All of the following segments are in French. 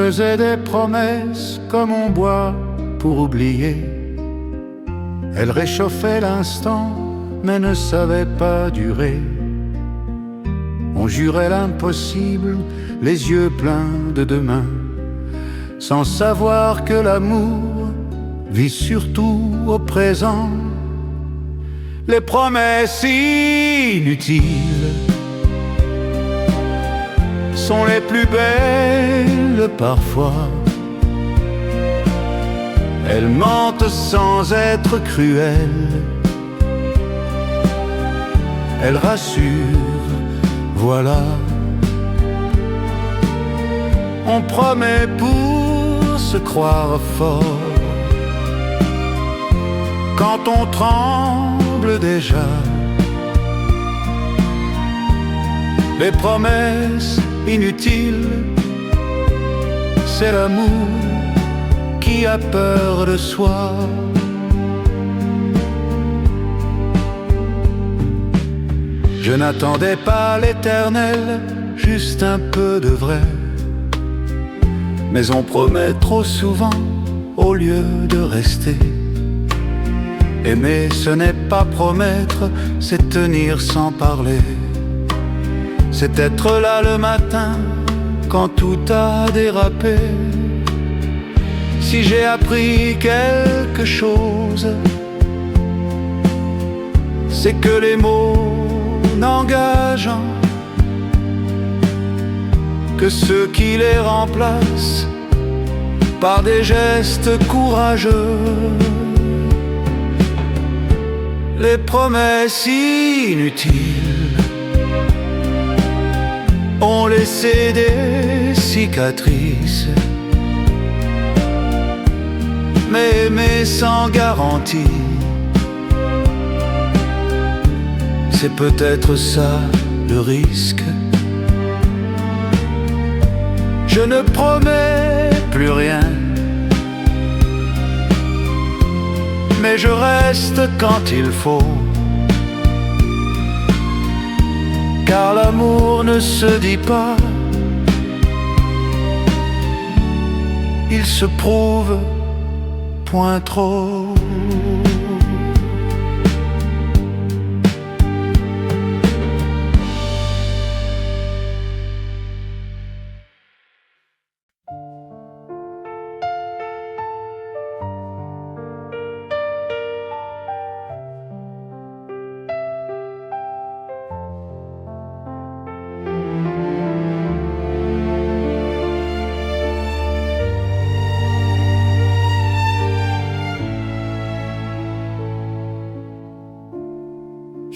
faisait des promesses comme on boit pour oublier. Elle réchauffait l'instant mais ne savait pas durer. On jurait l'impossible, les yeux pleins de demain, sans savoir que l'amour vit surtout au présent. Les promesses inutiles sont les plus belles parfois. Elles mentent sans être cruelles. Elles rassurent, voilà. On promet pour se croire fort. Quand on tremble déjà, les promesses inutiles, c'est l'amour qui a peur de soi. Je n'attendais pas l'éternel, juste un peu de vrai. Mais on promet trop souvent au lieu de rester. Aimer, ce n'est pas promettre, c'est tenir sans parler. C'est être là le matin quand tout a dérapé. Si j'ai appris quelque chose, c'est que les mots n'engageant que ceux qui les remplacent par des gestes courageux. Les promesses inutiles ont laissé des cicatrices. Mais aimer sans garantie, c'est peut-être ça le risque. Je ne promets plus rien, mais je reste quand il faut. Car l'amour ne se dit pas, il se prouve, point trop.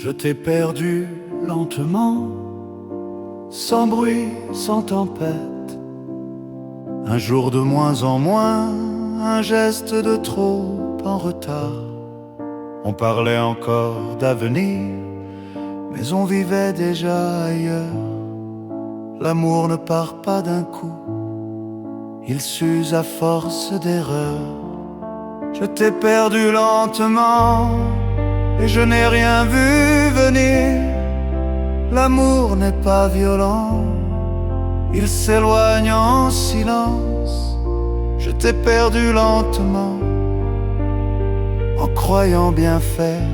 Je t'ai perdu lentement, sans bruit, sans tempête. Un jour de moins en moins, un geste de trop en retard. On parlait encore d'avenir, mais on vivait déjà ailleurs. L'amour ne part pas d'un coup, il s'use à force d'erreurs. Je t'ai perdu lentement, et je n'ai rien vu venir. L'amour n'est pas violent, il s'éloigne en silence. Je t'ai perdu lentement, en croyant bien faire.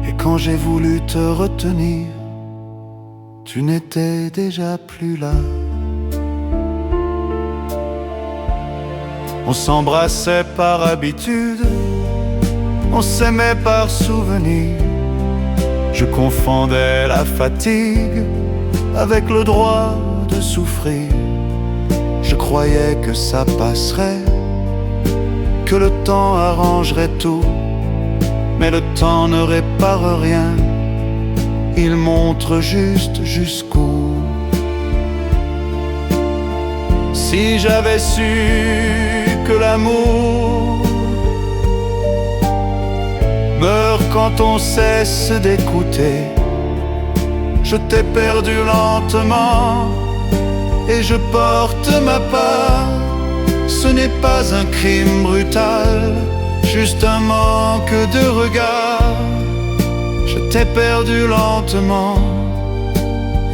Et quand j'ai voulu te retenir, tu n'étais déjà plus là. On s'embrassait par habitude, on s'aimait par souvenir. Je confondais la fatigue avec le droit de souffrir. Je croyais que ça passerait, que le temps arrangerait tout. Mais le temps ne répare rien, il montre juste jusqu'où. Si j'avais su que l'amour meurt quand on cesse d'écouter, je t'ai perdu lentement et je porte ma part. Ce n'est pas un crime brutal, juste un manque de regard. Je t'ai perdu lentement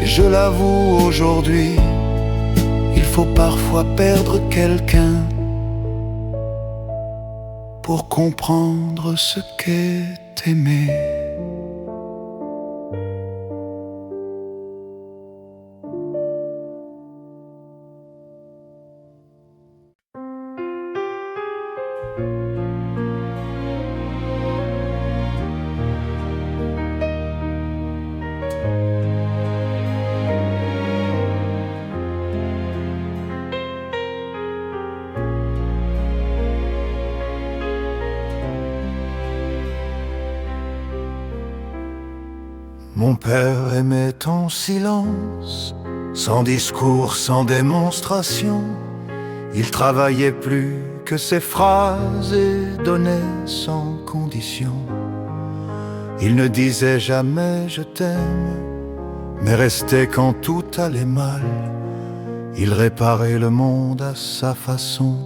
et je l'avoue aujourd'hui, il faut parfois perdre quelqu'un pour comprendre ce qu'est aimer. Mon père aimait en silence, sans discours, sans démonstration. Il travaillait plus que ses phrases et donnait sans condition. Il ne disait jamais je t'aime, mais restait quand tout allait mal. Il réparait le monde à sa façon,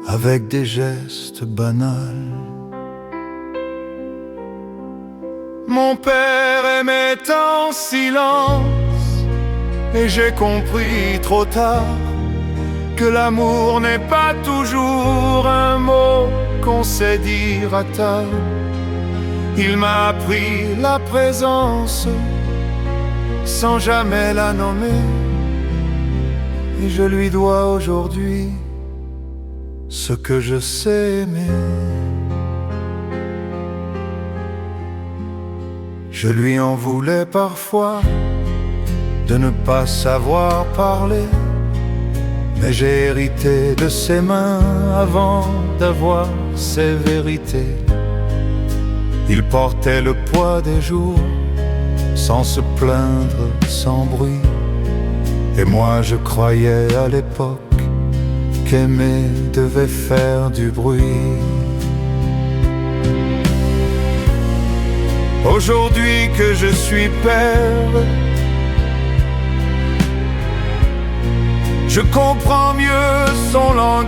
avec des gestes banals. Mon père aimait en silence, et j'ai compris trop tard que l'amour n'est pas toujours un mot qu'on sait dire à table. Il m'a appris la présence sans jamais la nommer, et je lui dois aujourd'hui ce que je sais aimer. Je lui en voulais parfois de ne pas savoir parler, mais j'ai hérité de ses mains avant d'avoir ses vérités. Il portait le poids des jours sans se plaindre, sans bruit. Et moi je croyais à l'époque qu'aimer devait faire du bruit. Aujourd'hui que je suis père, je comprends mieux son langage.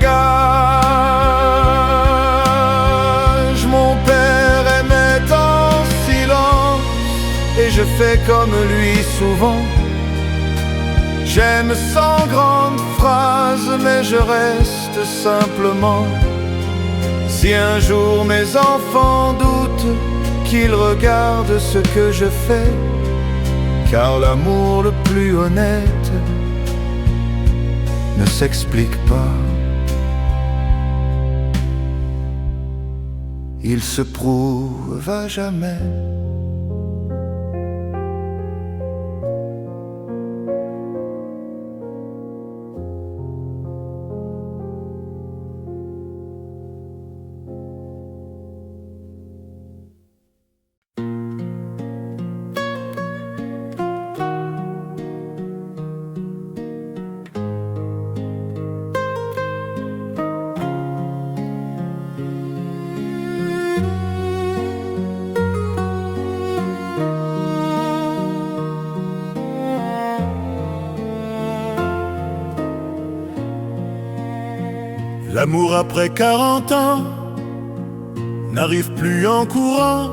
Mon père aimait en silence, et je fais comme lui souvent. J'aime sans grandes phrases, mais je reste simplement. Si un jour mes enfants doutent, qu'ils regardent ce que je fais, car l'amour le plus honnête ne s'explique pas. Il se prouve à jamais. L'amour après 40 ans n'arrive plus en courant.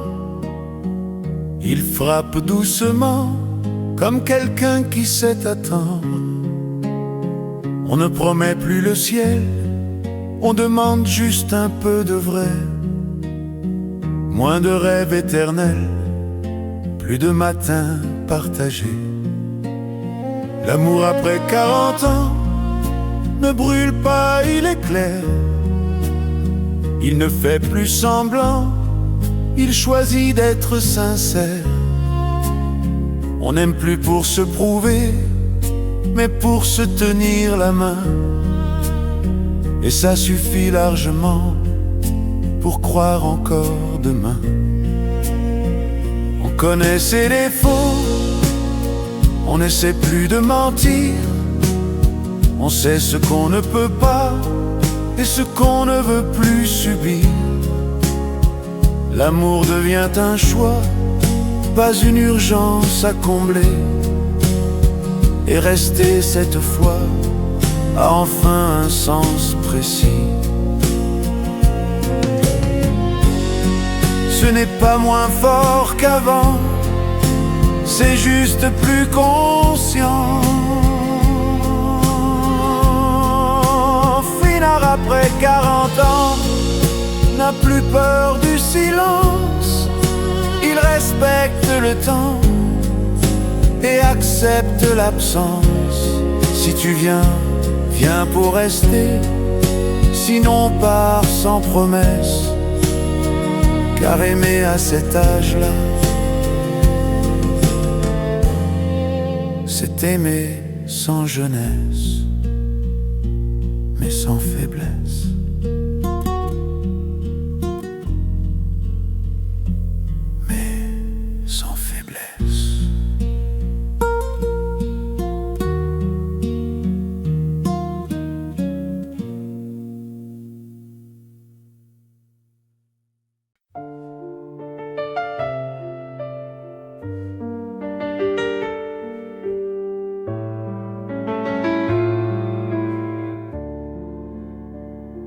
Il frappe doucement comme quelqu'un qui sait attendre. On ne promet plus le ciel, on demande juste un peu de vrai. Moins de rêves éternels, plus de matins partagés. L'amour après 40 ans ne brûle pas, il est clair. Il ne fait plus semblant, il choisit d'être sincère. On n'aime plus pour se prouver, mais pour se tenir la main. Et ça suffit largement pour croire encore demain. On connaît ses défauts, on n'essaie plus de mentir. On sait ce qu'on ne peut pas et ce qu'on ne veut plus subir. L'amour devient un choix, pas une urgence à combler. Et rester cette fois a enfin un sens précis. Ce n'est pas moins fort qu'avant, c'est juste plus conscient. n'a plus peur du silence. Il respecte le temps et accepte l'absence. Si tu viens, viens pour rester. Sinon pars sans promesse. Car aimer à cet âge-là, c'est aimer sans jeunesse, mais sans faiblesse. Mais sans faiblesse.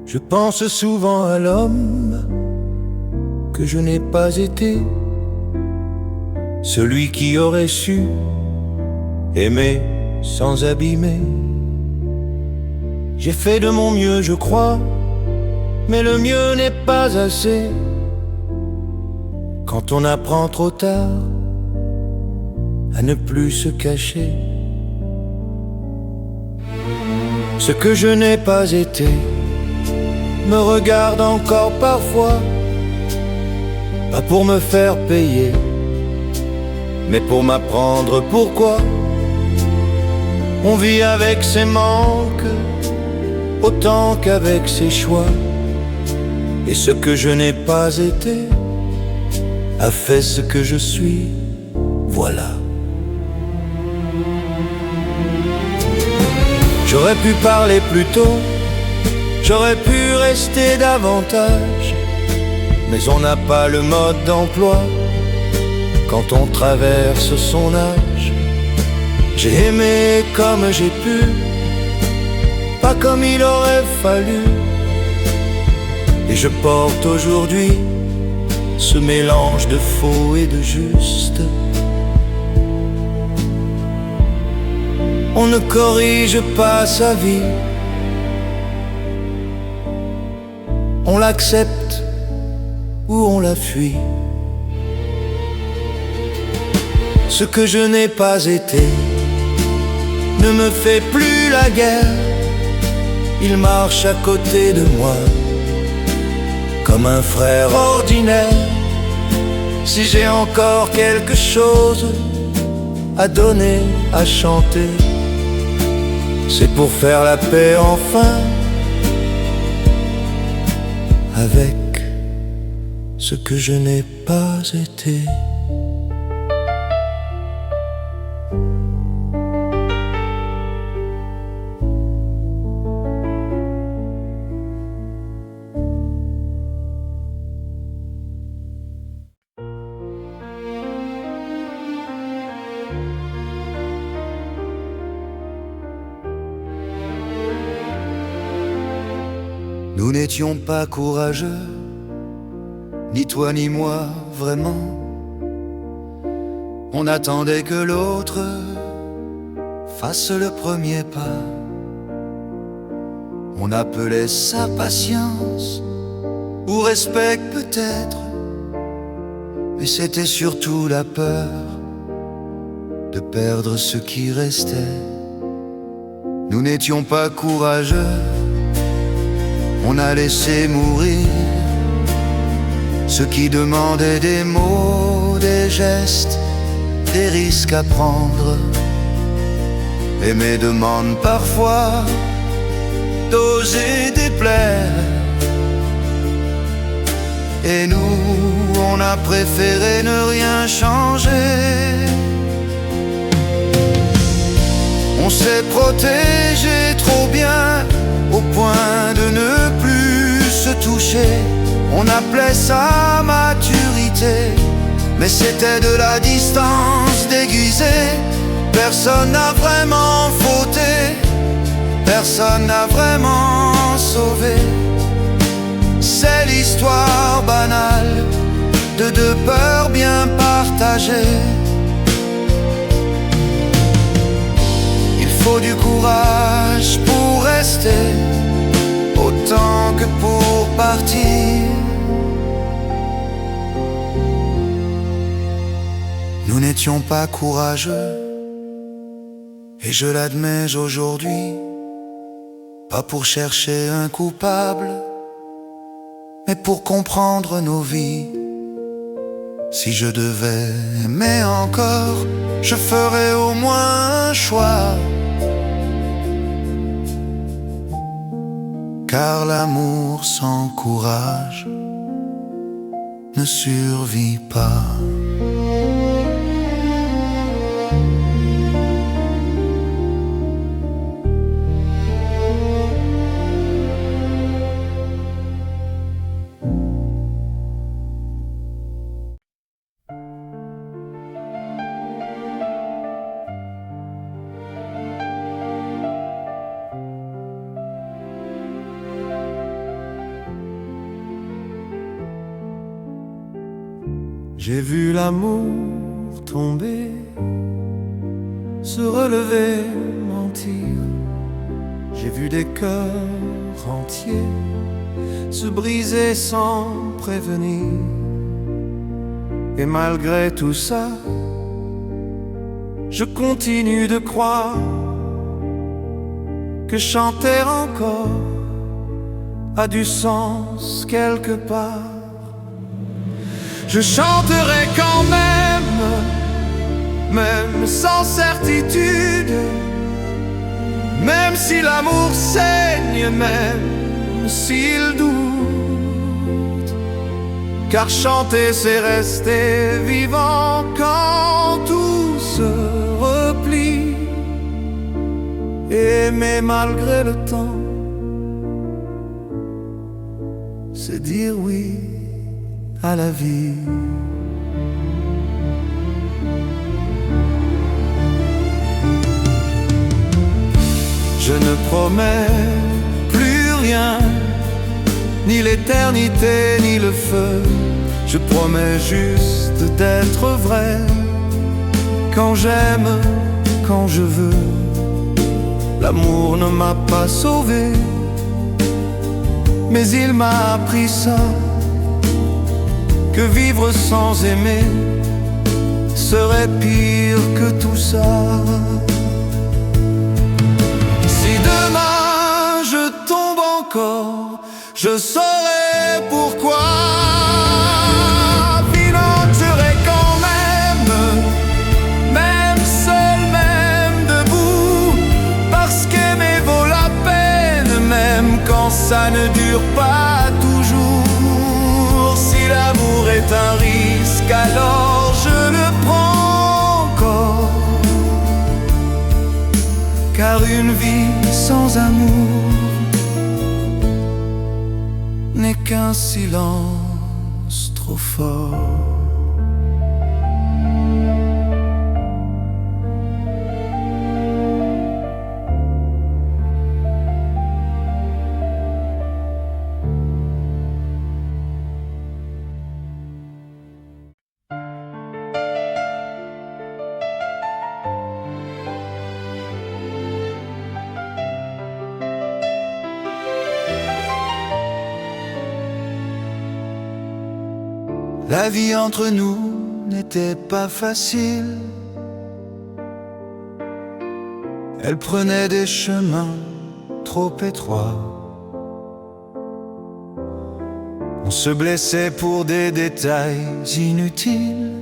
Je pense souvent à l'homme que je n'ai pas été, celui qui aurait su aimer sans abîmer. J'ai fait de mon mieux, je crois, mais le mieux n'est pas assez. Quand on apprend trop tard à ne plus se cacher, ce que je n'ai pas été me regarde encore parfois, pas pour me faire payer, mais pour m'apprendre pourquoi on vit avec ses manques autant qu'avec ses choix. Et ce que je n'ai pas été a fait ce que je suis, voilà. J'aurais pu parler plus tôt, j'aurais pu rester davantage, mais on n'a pas le mode d'emploi quand on traverse son âge. J'ai aimé comme j'ai pu, pas comme il aurait fallu, et je porte aujourd'hui ce mélange de faux et de juste. On ne corrige pas sa vie, on l'accepte ou on la fuit. Ce que je n'ai pas été ne me fait plus la guerre. Il marche à côté de moi comme un frère ordinaire. Si j'ai encore quelque chose à donner, à chanter, c'est pour faire la paix enfin avec ce que je n'ai pas été. Nous n'étions pas courageux, ni toi ni moi vraiment. On attendait que l'autre fasse le premier pas. On appelait ça patience ou respect peut-être, mais c'était surtout la peur de perdre ce qui restait. Nous n'étions pas courageux, on a laissé mourir ceux qui demandaient des mots, des gestes, des risques à prendre. Aimer demande parfois d'oser déplaire, et nous, on a préféré ne rien changer. On s'est protégé trop bien au point de ne plus se toucher. On appelait ça maturité, mais c'était de la distance déguisée. Personne n'a vraiment fauté, personne n'a vraiment sauvé. C'est l'histoire banale de deux peurs bien partagées. Il faut du courage pour rester autant que pour partir. n'étions pas courageux. Et je l'admets aujourd'hui, pas pour chercher un coupable, mais pour comprendre nos vies. Si je devais aimer encore, je ferais au moins un choix. Car l'amour sans courage ne survit pas. J'ai vu l'amour tomber, se relever, mentir. J'ai vu des cœurs entiers se briser sans prévenir. Et malgré tout ça, je continue de croire que chanter encore a du sens quelque part. Je chanterai quand même sans certitude, même si l'amour saigne, même s'il doute. Car chanter c'est rester vivant quand tout se replie. Aimer malgré le temps, c'est dire oui à la vie. Je ne promets plus rien, ni l'éternité ni le feu. Je promets juste d'être vrai, quand j'aime, quand je veux. L'amour ne m'a pas sauvé, mais il m'a appris ça, que vivre sans aimer serait pire que tout ça. Si demain je tombe encore, je saurai pourquoi. Financerai quand même seul, même debout, parce qu'aimer vaut la peine, même quand ça ne dure pas toujours. Si l'amour est un risque, alors je le prends encore. Car une vie sans amour n'est qu'un silence trop fort. La vie entre nous n'était pas facile. Elle prenait des chemins trop étroits. On se blessait pour des détails inutiles,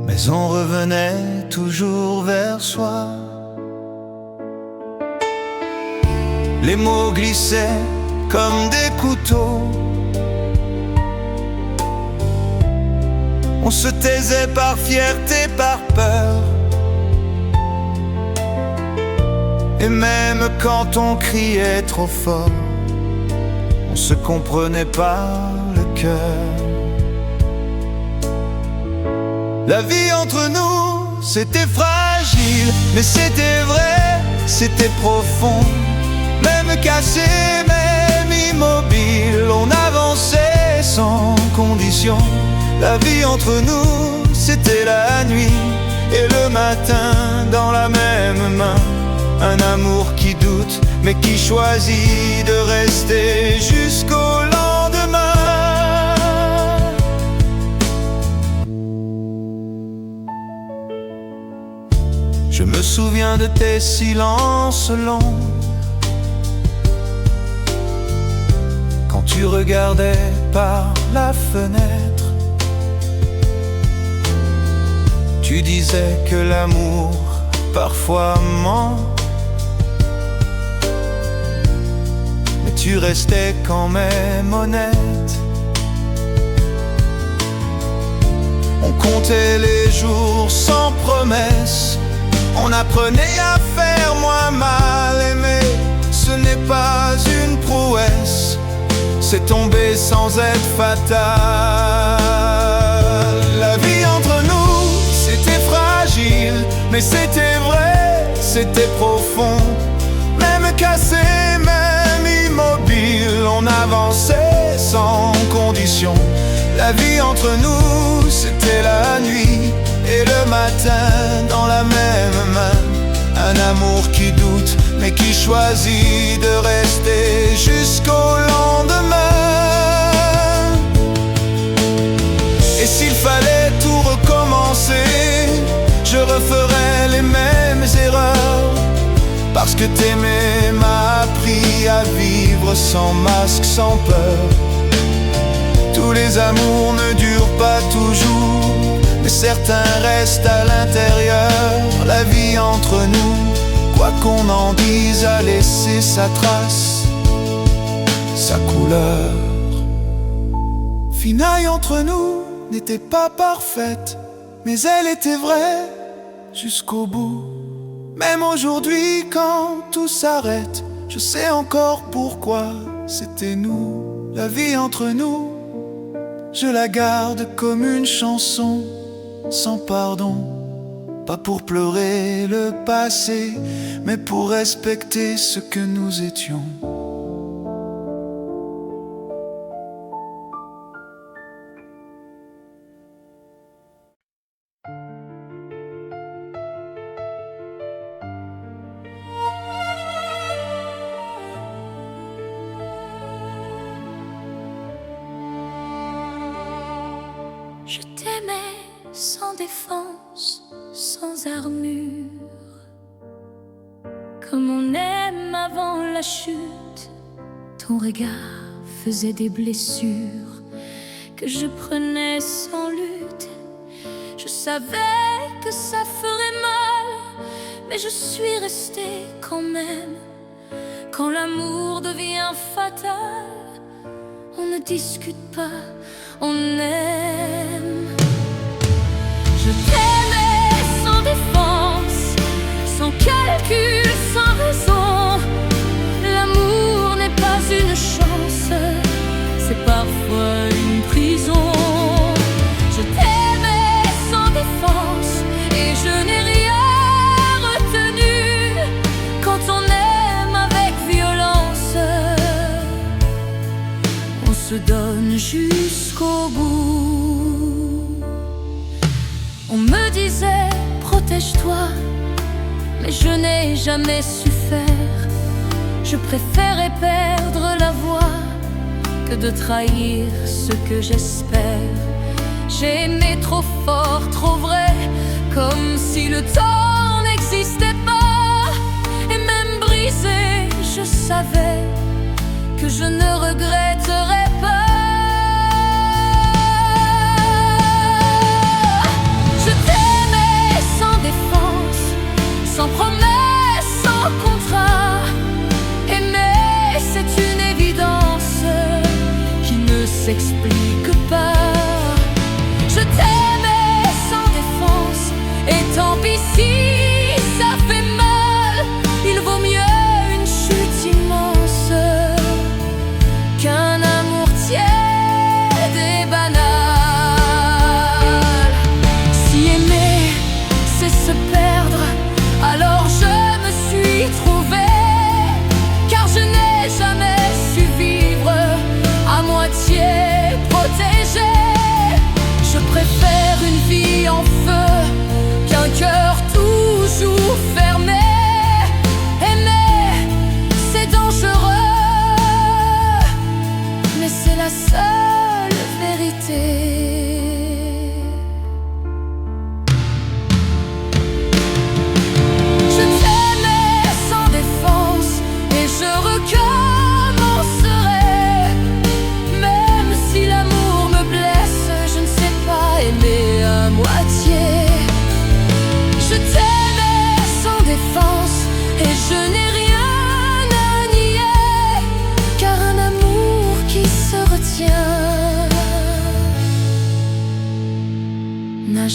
mais on revenait toujours vers soi. Les mots glissaient comme des couteaux. On se taisait par fierté, par peur. Et même quand on criait trop fort, on se comprenait par le cœur. La vie entre nous, c'était fragile, mais c'était vrai, c'était profond. Même cassé, même immobile, on avançait sans condition. La vie entre nous, c'était la nuit et le matin dans la même main. Un amour qui doute, mais qui choisit de rester jusqu'au lendemain. me souviens de tes silences longs, quand tu regardais par la fenêtre. Tu disais que l'amour parfois ment, mais tu restais quand même honnête. On comptait les jours sans promesse, on apprenait à faire moins mal. Aimer, ce n'est pas une prouesse, c'est tomber sans être fatal. La vie entre nous, c'était fragile, mais c'était vrai, c'était profond. Même cassé, même immobile, on avançait sans condition. La vie entre nous, c'était la nuit et le matin dans la même main. Un amour qui doute, mais qui choisit de rester jusqu'au lendemain. Et s'il fallait tout recommencer, je referais les mêmes erreurs, parce que t'aimer m'a appris à vivre sans masque, sans peur. Tous les amours ne durent pas toujours, mais certains restent à l'intérieur. La vie entre nous, quoi qu'on en dise, a laissé sa trace, sa couleur. Finaille entre nous n'était pas parfaite, mais elle était vraie jusqu'au bout. Même aujourd'hui quand tout s'arrête, je sais encore pourquoi c'était nous. La vie entre nous, je la garde comme une chanson sans pardon. Pas pour pleurer le passé, mais pour respecter ce que nous étions. Je t'aimais sans défense, sans armure, comme on aime avant la chute. Ton regard faisait des blessures que je prenais sans lutte. Je savais que ça ferait mal, mais je suis restée quand même. Quand l'amour devient fatal, on ne discute pas, on aime. Je t'aimais sans défense, sans calcul, sans raison. L'amour n'est pas une chance, c'est parfois une prison. Je t'aimais sans défense et je n'ai rien retenu. Quand on aime avec violence, on se donne jusqu'au bout. On me disait protège-toi, mais je n'ai jamais su faire. Je préférais perdre la voix que de trahir ce que j'espère. J'ai aimé trop fort, trop vrai, comme si le temps n'existait pas. Et même brisé, je savais que je ne regretterais pas. Sans promesse, sans contrat, aimer c'est une évidence qui ne s'explique pas. Je t'aimais sans défense, et tant pis si ça fait mal. Il vaut mieux une chute immense qu'un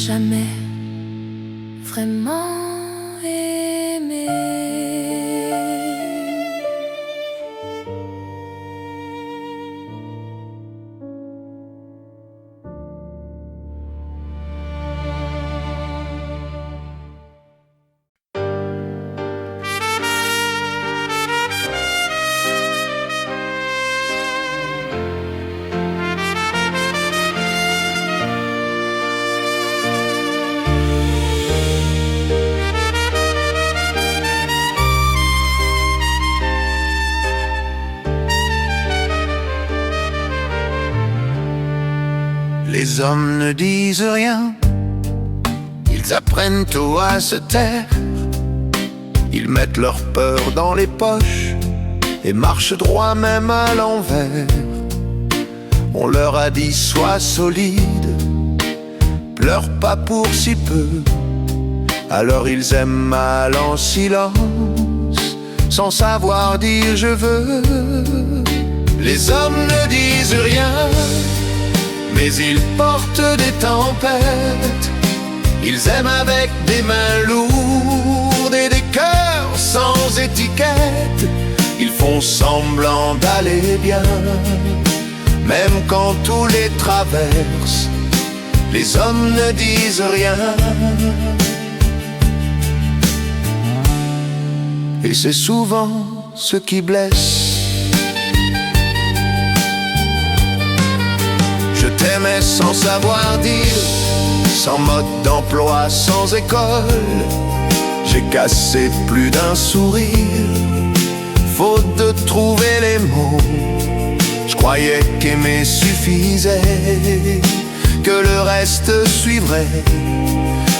jamais vraiment aimé. Les hommes ne disent rien, ils apprennent tôt à se taire. Ils mettent leur peur dans les poches et marchent droit même à l'envers. On leur a dit sois solide, pleure pas pour si peu. Alors ils aiment mal en silence, sans savoir dire je veux. Les hommes ne disent rien, mais ils portent des tempêtes. Ils aiment avec des mains lourdes et des cœurs sans étiquette. Ils font semblant d'aller bien, même quand tout les traverse. Les hommes ne disent rien, et c'est souvent ce qui blesse. Je t'aimais sans savoir dire, sans mode d'emploi, sans école. J'ai cassé plus d'un sourire, faute de trouver les mots. Je croyais qu'aimer suffisait, que le reste suivrait.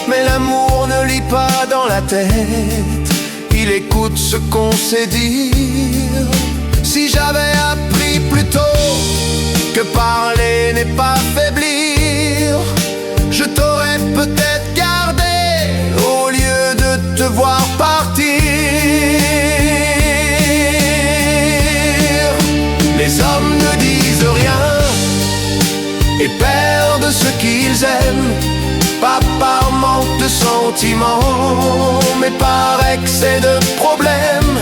Mais l'amour ne lit pas dans la tête, il écoute ce qu'on sait dire. Si j'avais appris plus tôt que parler n'est pas faiblir, je t'aurais peut-être gardé au lieu de te voir partir. Les hommes ne disent rien et perdent ce qu'ils aiment, pas par manque de sentiments, mais par excès de problèmes.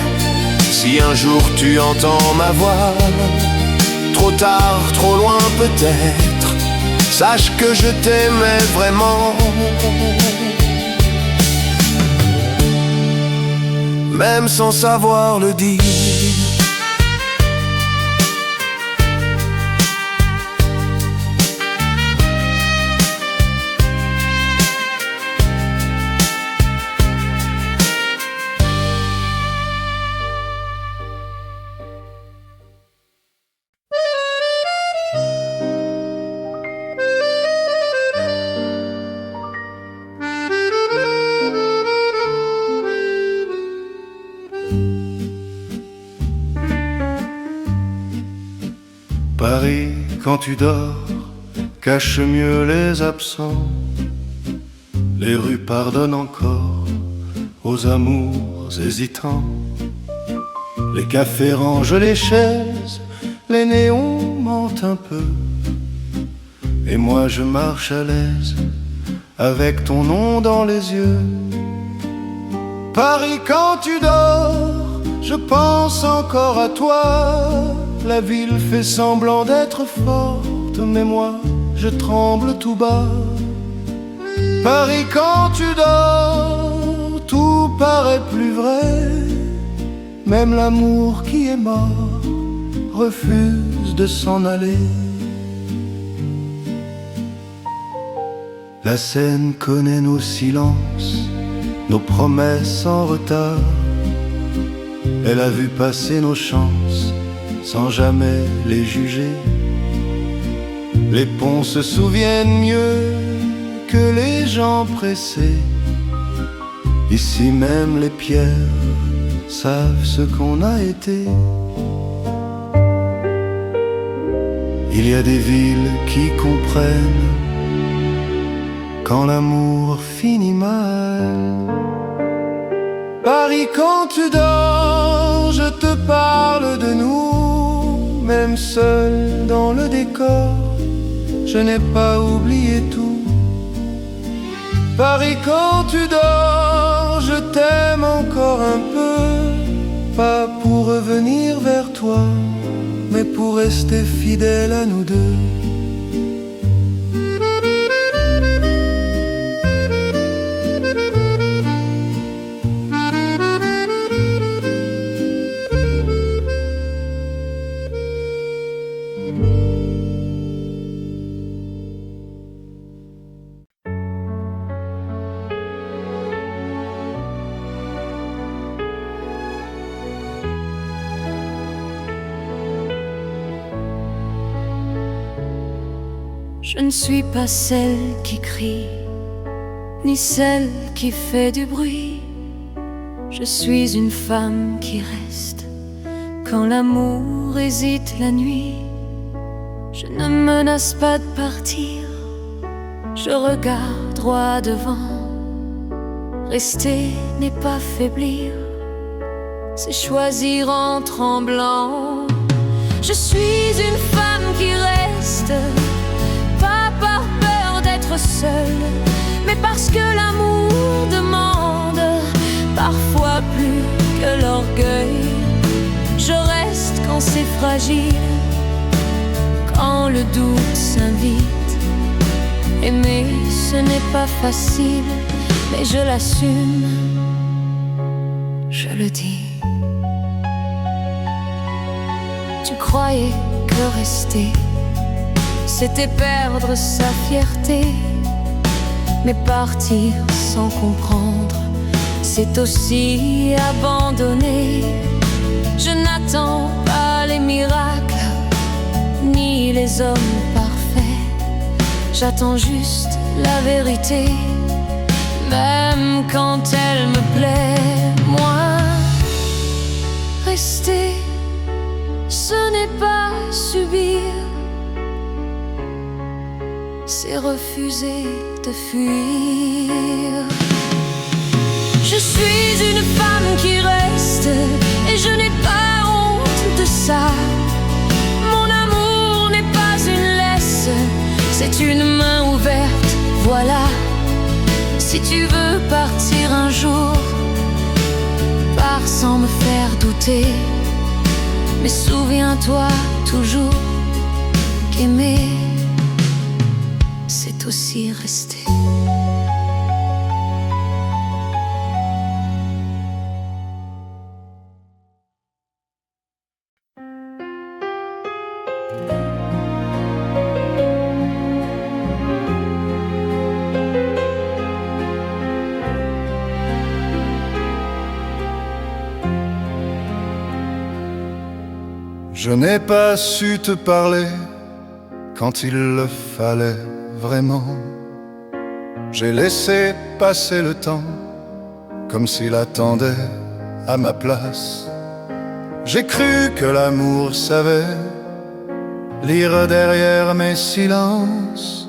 Si un jour tu entends ma voix, trop tard, trop loin peut-être, sache que je t'aimais vraiment, même sans savoir le dire. Paris, quand tu dors, cache mieux les absents. Les rues pardonnent encore aux amours hésitants. Les cafés rangent les chaises, les néons mentent un peu. Et moi je marche à l'aise, avec ton nom dans les yeux. Paris, quand tu dors, je pense encore à toi. La ville fait semblant d'être forte, mais moi, je tremble tout bas. Paris, quand tu dors, tout paraît plus vrai. Même l'amour qui est mort refuse de s'en aller. La Seine connaît nos silences, nos promesses en retard. Elle a vu passer nos chances sans jamais les juger. Les ponts se souviennent mieux que les gens pressés. Ici même les pierres savent ce qu'on a été. Il y a des villes qui comprennent quand l'amour finit mal. Paris, quand tu dors, je te parle de nous. Même seul dans le décor, je n'ai pas oublié tout. Paris, quand tu dors, je t'aime encore un peu. Pas pour revenir vers toi, mais pour rester fidèle à nous deux. Je ne suis pas celle qui crie, ni celle qui fait du bruit. Je suis une femme qui reste quand l'amour hésite la nuit. Je ne menace pas de partir, je regarde droit devant. Rester n'est pas faiblir, c'est choisir en tremblant. Je suis une femme qui reste, pas par peur d'être seule, mais parce que l'amour demande parfois plus que l'orgueil. Je reste quand c'est fragile, quand le doute s'invite. Aimer, ce n'est pas facile, mais je l'assume, je le dis. Tu croyais que rester, c'était perdre sa fierté, mais partir sans comprendre, c'est aussi abandonner. Je n'attends pas les miracles, ni les hommes parfaits. J'attends juste la vérité, même quand elle me plaît. Moi, rester, ce n'est pas subir, c'est refuser de fuir. Je suis une femme qui reste, et je n'ai pas honte de ça. Mon amour n'est pas une laisse, c'est une main ouverte, voilà. Si tu veux partir un jour, pars sans me faire douter. Mais souviens-toi toujours qu'aimer, c'est aussi rester. Je n'ai pas su te parler quand il le fallait vraiment. J'ai laissé passer le temps comme s'il attendait à ma place. J'ai cru que l'amour savait lire derrière mes silences.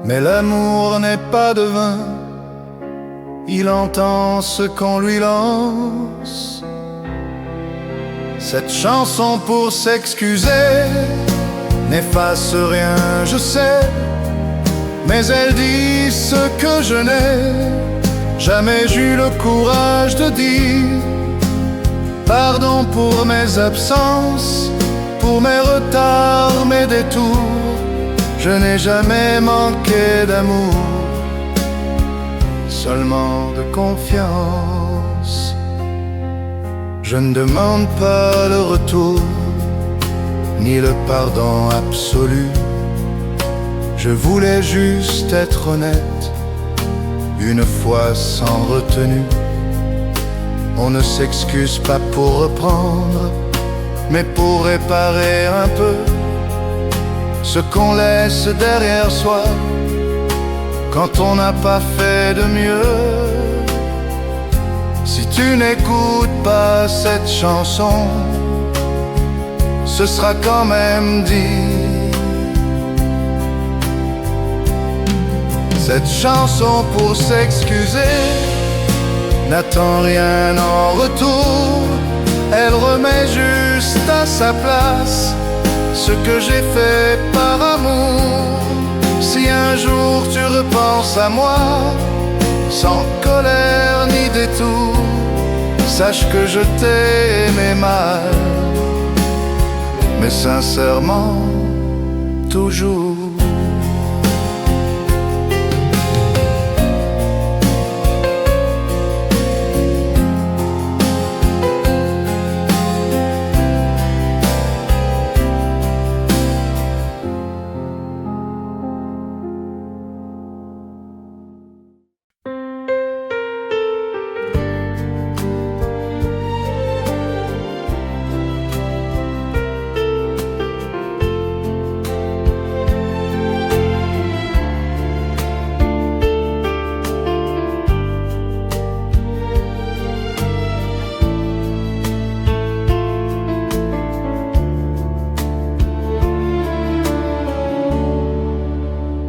Mais l'amour n'est pas devin, il entend ce qu'on lui lance. Cette chanson pour s'excuser n'efface rien, je sais, mais elle dit ce que je n'ai jamais eu le courage de dire. Pardon pour mes absences, pour mes retards, mes détours. Je n'ai jamais manqué d'amour, seulement de confiance. Je ne demande pas le retour, ni le pardon absolu. Je voulais juste être honnête, une fois sans retenue. On ne s'excuse pas pour reprendre, mais pour réparer un peu ce qu'on laisse derrière soi quand on n'a pas fait de mieux. Si tu n'écoutes pas cette chanson, ce sera quand même dit. Cette chanson pour s'excuser n'attend rien en retour. Elle remet juste à sa place ce que j'ai fait par amour. Si un jour tu repenses à moi, sans colère ni détour. Sache que je t'ai aimé mal, mais sincèrement, toujours.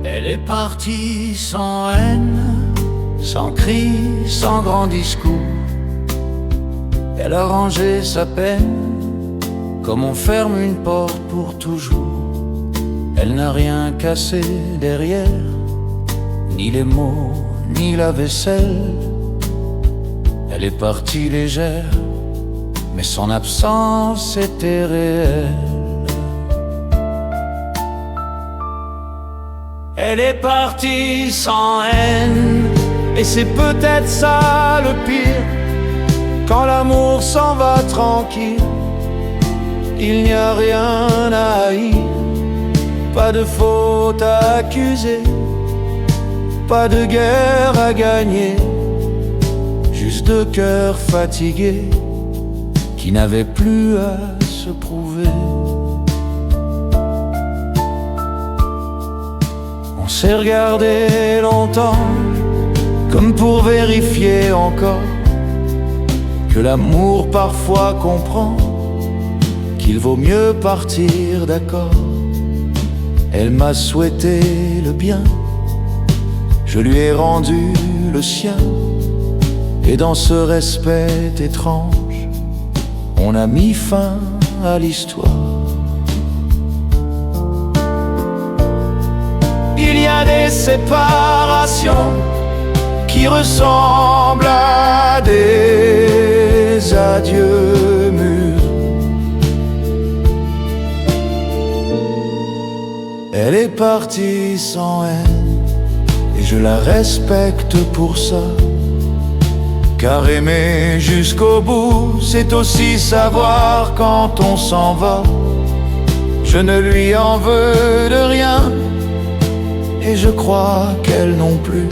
Elle est partie sans haine, sans cri, sans grand discours. Elle a rangé sa peine, comme on ferme une porte pour toujours. Elle n'a rien cassé derrière, ni les mots, ni la vaisselle. Elle est partie légère, mais son absence était réelle. Elle est partie sans haine, et c'est peut-être ça le pire. Quand l'amour s'en va tranquille, il n'y a rien à haïr. Pas de faute à accuser, pas de guerre à gagner. Juste deux cœurs fatigués qui n'avaient plus à se prouver. On s'est regardé longtemps, comme pour vérifier encore que l'amour parfois comprend qu'il vaut mieux partir d'accord. Elle m'a souhaité le bien, je lui ai rendu le sien, et dans ce respect étrange, on a mis fin à l'histoire. Il y a des séparations qui ressemblent à des adieux mûrs. Elle est partie sans haine, et je la respecte pour ça. Car aimer jusqu'au bout, c'est aussi savoir quand on s'en va. Je ne lui en veux de rien, et je crois qu'elle non plus.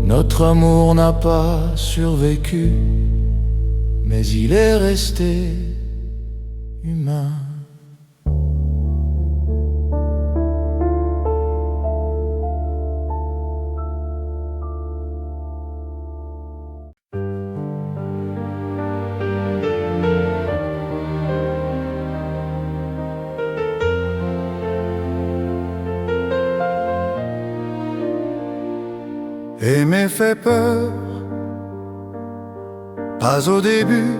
Notre amour n'a pas survécu, mais il est resté humain. Aimer fait peur, pas au début,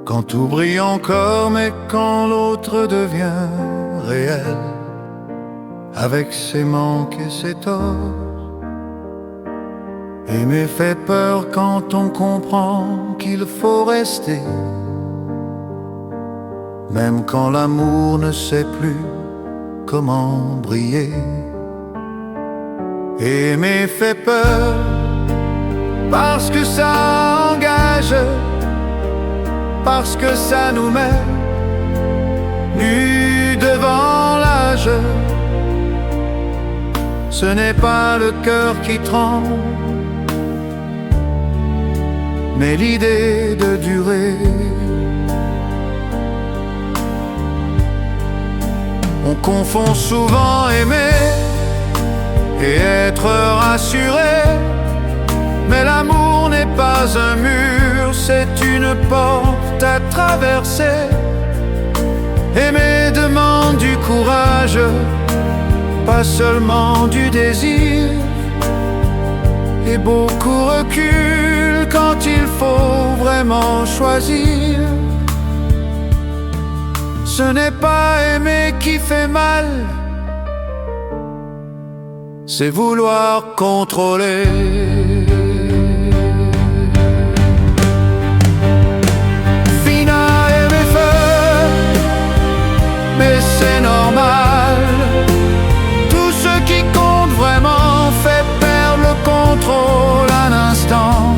quand tout brille encore, mais quand l'autre devient réel, avec ses manques et ses torts. Aimer fait peur quand on comprend qu'il faut rester, même quand l'amour ne sait plus comment briller. Aimer fait peur parce que ça engage, parce que ça nous met nus devant l'âge. Ce n'est pas le cœur qui tremble, mais l'idée de durer. On confond souvent aimer et être rassuré, mais l'amour n'est pas un mur, c'est une porte à traverser. Aimer demande du courage, pas seulement du désir, et beaucoup reculent quand il faut vraiment choisir. Ce n'est pas aimer qui fait mal, c'est vouloir contrôler. Fina et mes feux, mais c'est normal. Tout ce qui compte vraiment fait perdre le contrôle un instant.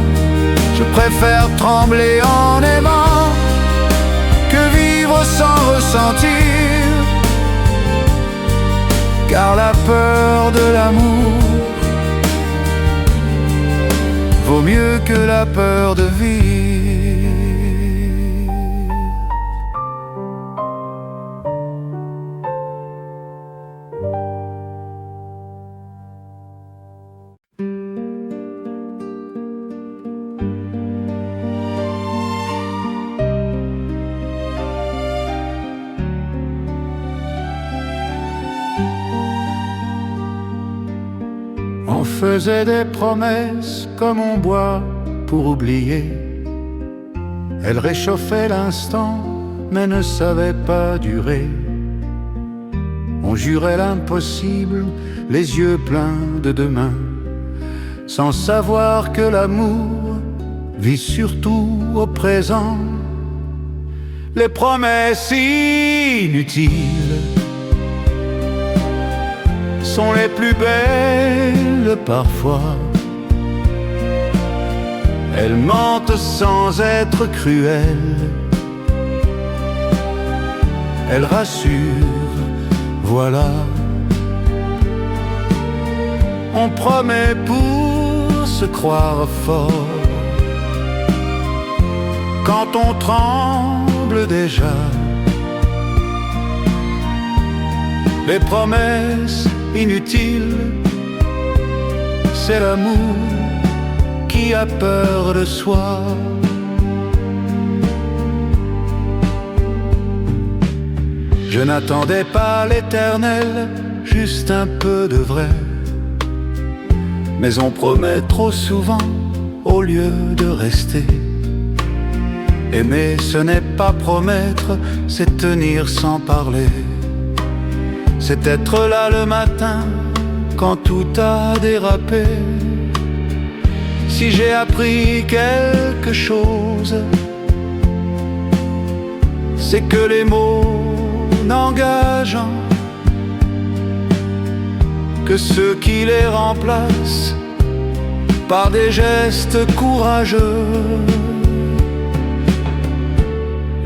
Je préfère trembler en aimant que vivre sans ressentir, car la peur de l'amour vaut mieux que la peur de vivre. On faisait des promesses comme on boit pour oublier. Elle réchauffait l'instant mais ne savait pas durer. On jurait l'impossible, les yeux pleins de demain, sans savoir que l'amour vit surtout au présent. Les promesses inutiles sont les plus belles parfois. Elles mentent sans être cruelles. Elles rassurent, voilà. On promet pour se croire fort, quand on tremble déjà. Les promesses inutiles, c'est l'amour qui a peur de soi. Je n'attendais pas l'éternel, juste un peu de vrai. Mais on promet trop souvent au lieu de rester. Aimer, ce n'est pas promettre, c'est tenir sans parler. C'est être là le matin quand tout a dérapé. Si j'ai appris quelque chose, c'est que les mots n'engageant que ceux qui les remplacent par des gestes courageux.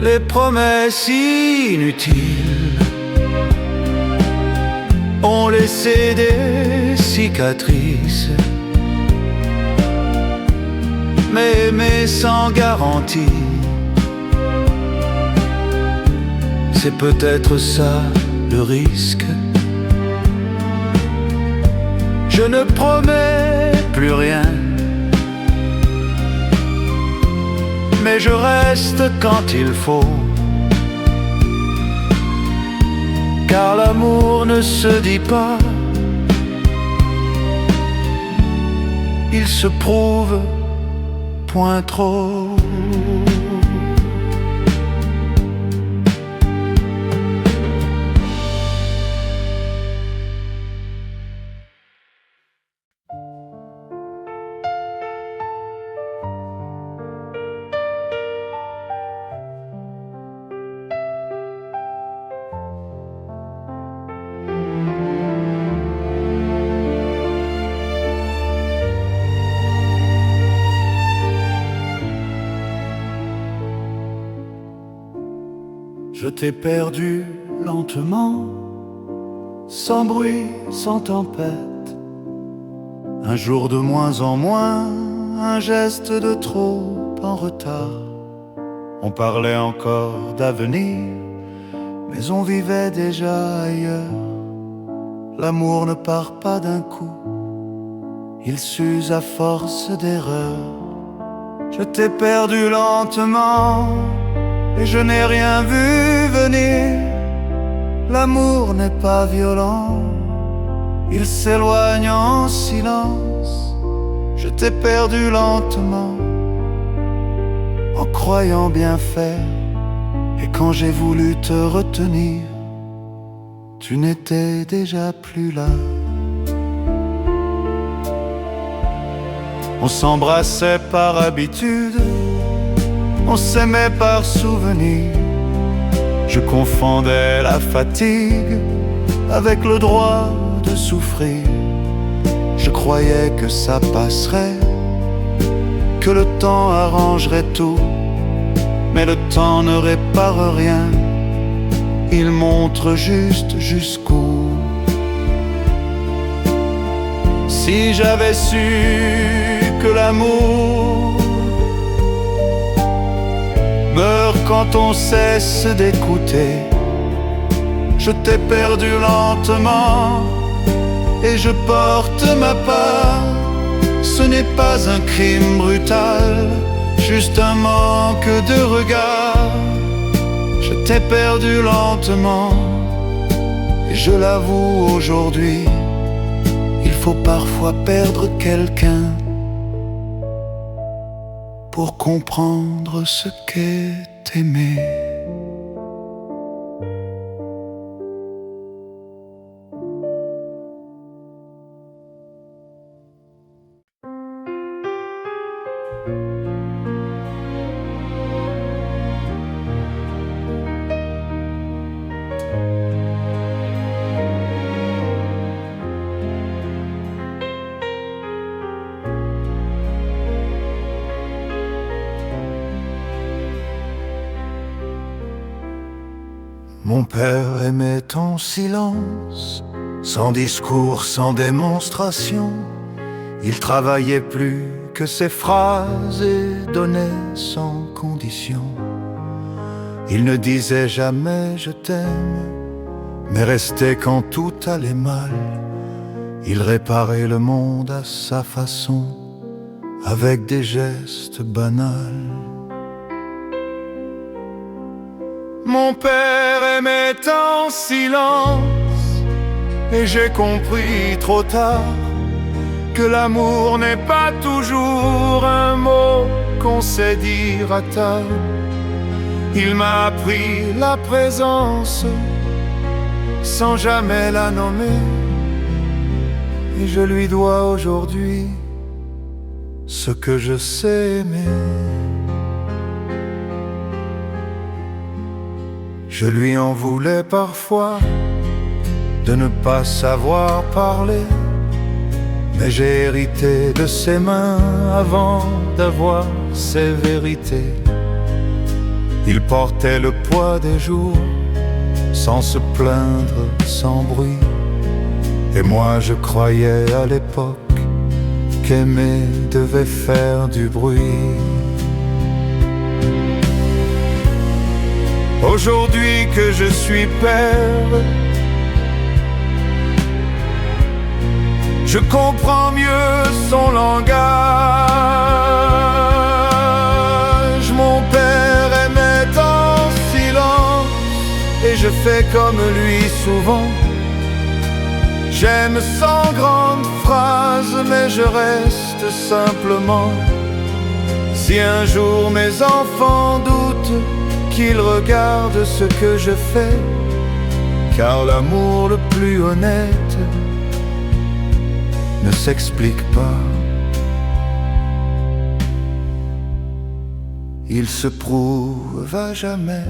Les promesses inutiles ont laissé des cicatrices, mais aimer sans garantie, c'est peut-être ça le risque. Je ne promets plus rien, mais je reste quand il faut. Car l'amour ne se dit pas, il se prouve point trop. Je t'ai perdu lentement, sans bruit, sans tempête. Un jour de moins en moins, un geste de trop en retard. On parlait encore d'avenir, mais on vivait déjà ailleurs. L'amour ne part pas d'un coup, il s'use à force d'erreurs. Je t'ai perdu lentement, et je n'ai rien vu venir. L'amour n'est pas violent, il s'éloigne en silence. Je t'ai perdu lentement, en croyant bien faire. Et quand j'ai voulu te retenir, tu n'étais déjà plus là. On s'embrassait par habitude, on s'aimait par souvenir. Je confondais la fatigue avec le droit de souffrir. Je croyais que ça passerait, que le temps arrangerait tout. Mais le temps ne répare rien, il montre juste jusqu'où. Si j'avais su que l'amour meurt quand on cesse d'écouter, je t'ai perdu lentement et je porte ma part. Ce n'est pas un crime brutal, juste un manque de regard. Je t'ai perdu lentement et je l'avoue aujourd'hui, il faut parfois perdre quelqu'un pour comprendre ce qu'est aimer. Mon père aimait en silence, sans discours, sans démonstration. Il travaillait plus que ses phrases et donnait sans condition. Il ne disait jamais je t'aime, mais restait quand tout allait mal. Il réparait le monde à sa façon, avec des gestes banals. Mon père aimait en silence, et j'ai compris trop tard que l'amour n'est pas toujours un mot qu'on sait dire à table. Il m'a appris la présence sans jamais la nommer, et je lui dois aujourd'hui ce que je sais aimer. Je lui en voulais parfois de ne pas savoir parler, mais j'ai hérité de ses mains avant d'avoir ses vérités. Il portait le poids des jours sans se plaindre, sans bruit. Et moi je croyais à l'époque qu'aimer devait faire du bruit. Aujourd'hui que je suis père, je comprends mieux son langage. Mon père aimait en silence, et je fais comme lui souvent. J'aime sans grandes phrases, mais je reste simplement. Si un jour mes enfants doutent, qu'ils regardent ce que je fais, car l'amour le plus honnête ne s'explique pas. Il se prouve à jamais.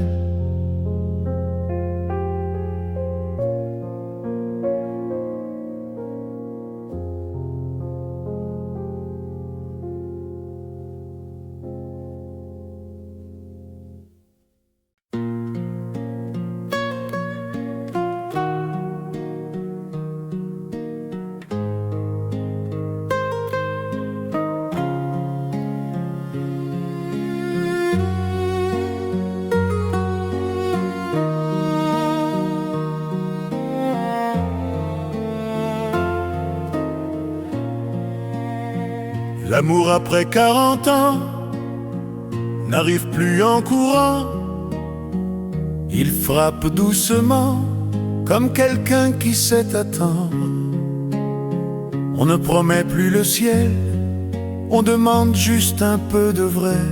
L'amour après 40 ans n'arrive plus en courant. Il frappe doucement comme quelqu'un qui sait attendre. On ne promet plus le ciel, on demande juste un peu de vrai.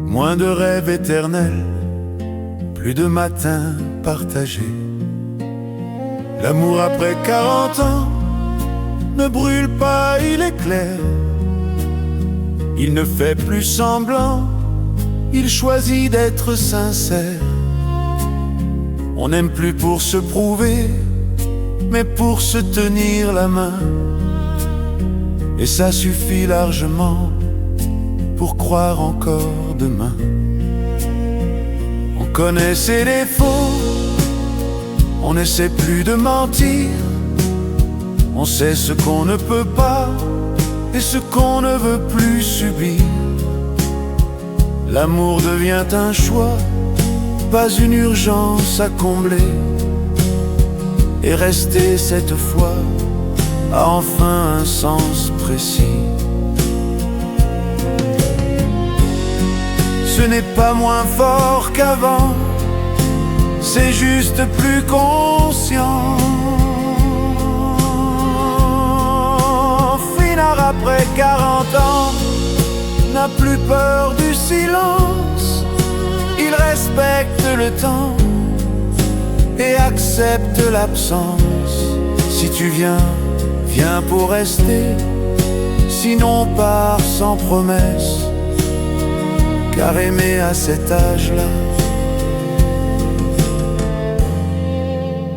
Moins de rêves éternels, plus de matins partagés. L'amour après 40 ans ne brûle pas, il est clair. Il ne fait plus semblant, il choisit d'être sincère. On n'aime plus pour se prouver, mais pour se tenir la main. Et ça suffit largement pour croire encore demain. On connaît ses défauts, on n'essaie plus de mentir. On sait ce qu'on ne peut pas et ce qu'on ne veut plus subir. L'amour devient un choix, pas une urgence à combler. Et rester cette fois a enfin un sens précis. Ce n'est pas moins fort qu'avant, c'est juste plus conscient. Finard après 40 ans n'a plus peur du silence. Il respecte le temps et accepte l'absence. Si tu viens, viens pour rester. Sinon pars sans promesse. Car aimer à cet âge-là,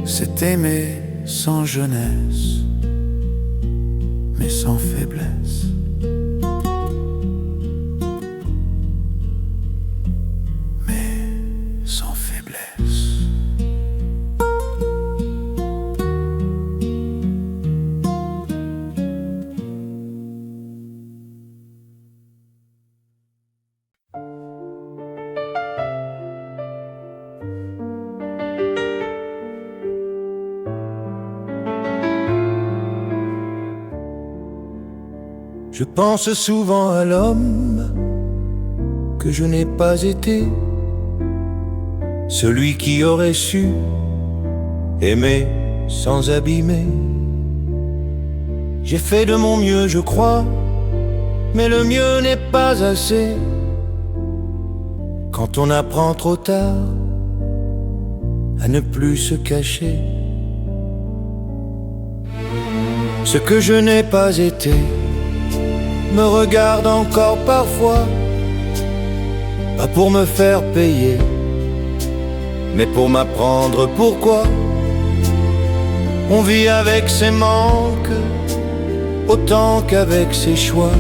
c'est aimer sans jeunesse, mais sans faiblesse. Mais sans faiblesse. Je pense souvent à l'homme que je n'ai pas été, celui qui aurait su aimer sans abîmer. J'ai fait de mon mieux, je crois, mais le mieux n'est pas assez. Quand on apprend trop tard à ne plus se cacher, ce que je n'ai pas été me regarde encore parfois, pas pour me faire payer, mais pour m'apprendre pourquoi on vit avec ses manques autant qu'avec ses choix.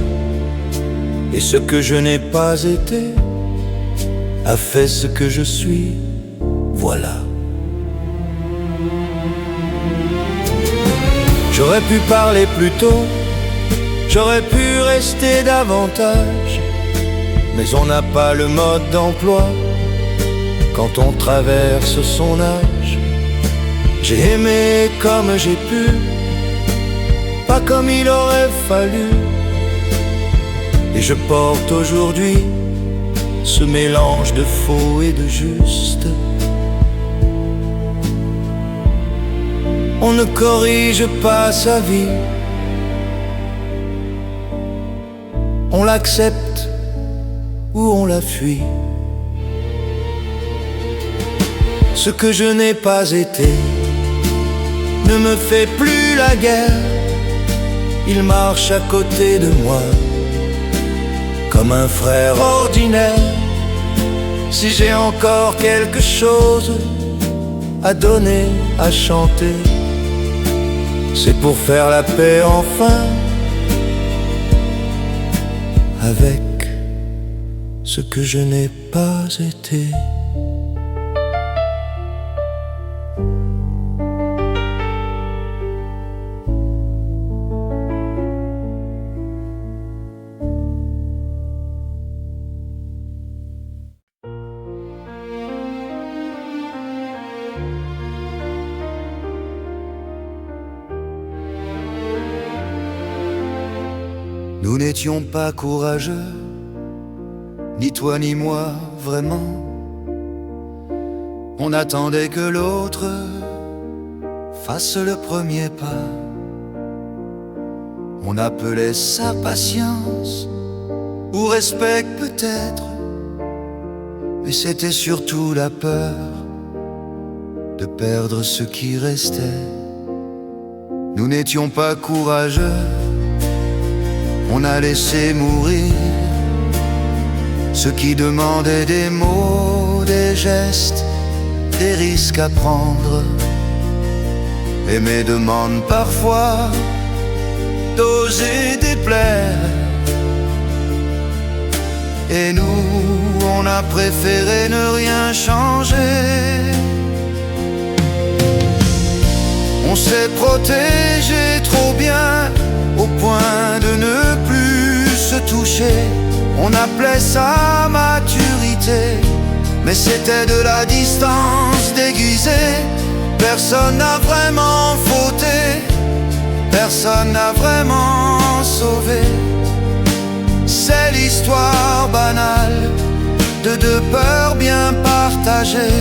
Et ce que je n'ai pas été a fait ce que je suis, voilà. J'aurais pu parler plus tôt, j'aurais pu rester davantage, mais on n'a pas le mode d'emploi quand on traverse son âge. J'ai aimé comme j'ai pu, pas comme il aurait fallu. Et je porte aujourd'hui ce mélange de faux et de juste. On ne corrige pas sa vie, on l'accepte ou on la fuit. Ce que je n'ai pas été ne me fait plus la guerre. Il marche à côté de moi comme un frère ordinaire. Si j'ai encore quelque chose à donner, à chanter, c'est pour faire la paix enfin avec ce que je n'ai pas été. Nous n'étions pas courageux, ni toi ni moi vraiment. On attendait que l'autre fasse le premier pas. On appelait ça patience ou respect peut-être, mais c'était surtout la peur de perdre ce qui restait. Nous n'étions pas courageux, on a laissé mourir ceux qui demandaient des mots, des gestes, des risques à prendre, et me demandent parfois d'oser déplaire. Et nous, on a préféré ne rien changer. On s'est protégé trop bien au point de ne plus se toucher. On appelait ça maturité, mais c'était de la distance déguisée. Personne n'a vraiment fauté, personne n'a vraiment sauvé. C'est l'histoire banale de deux peurs bien partagées.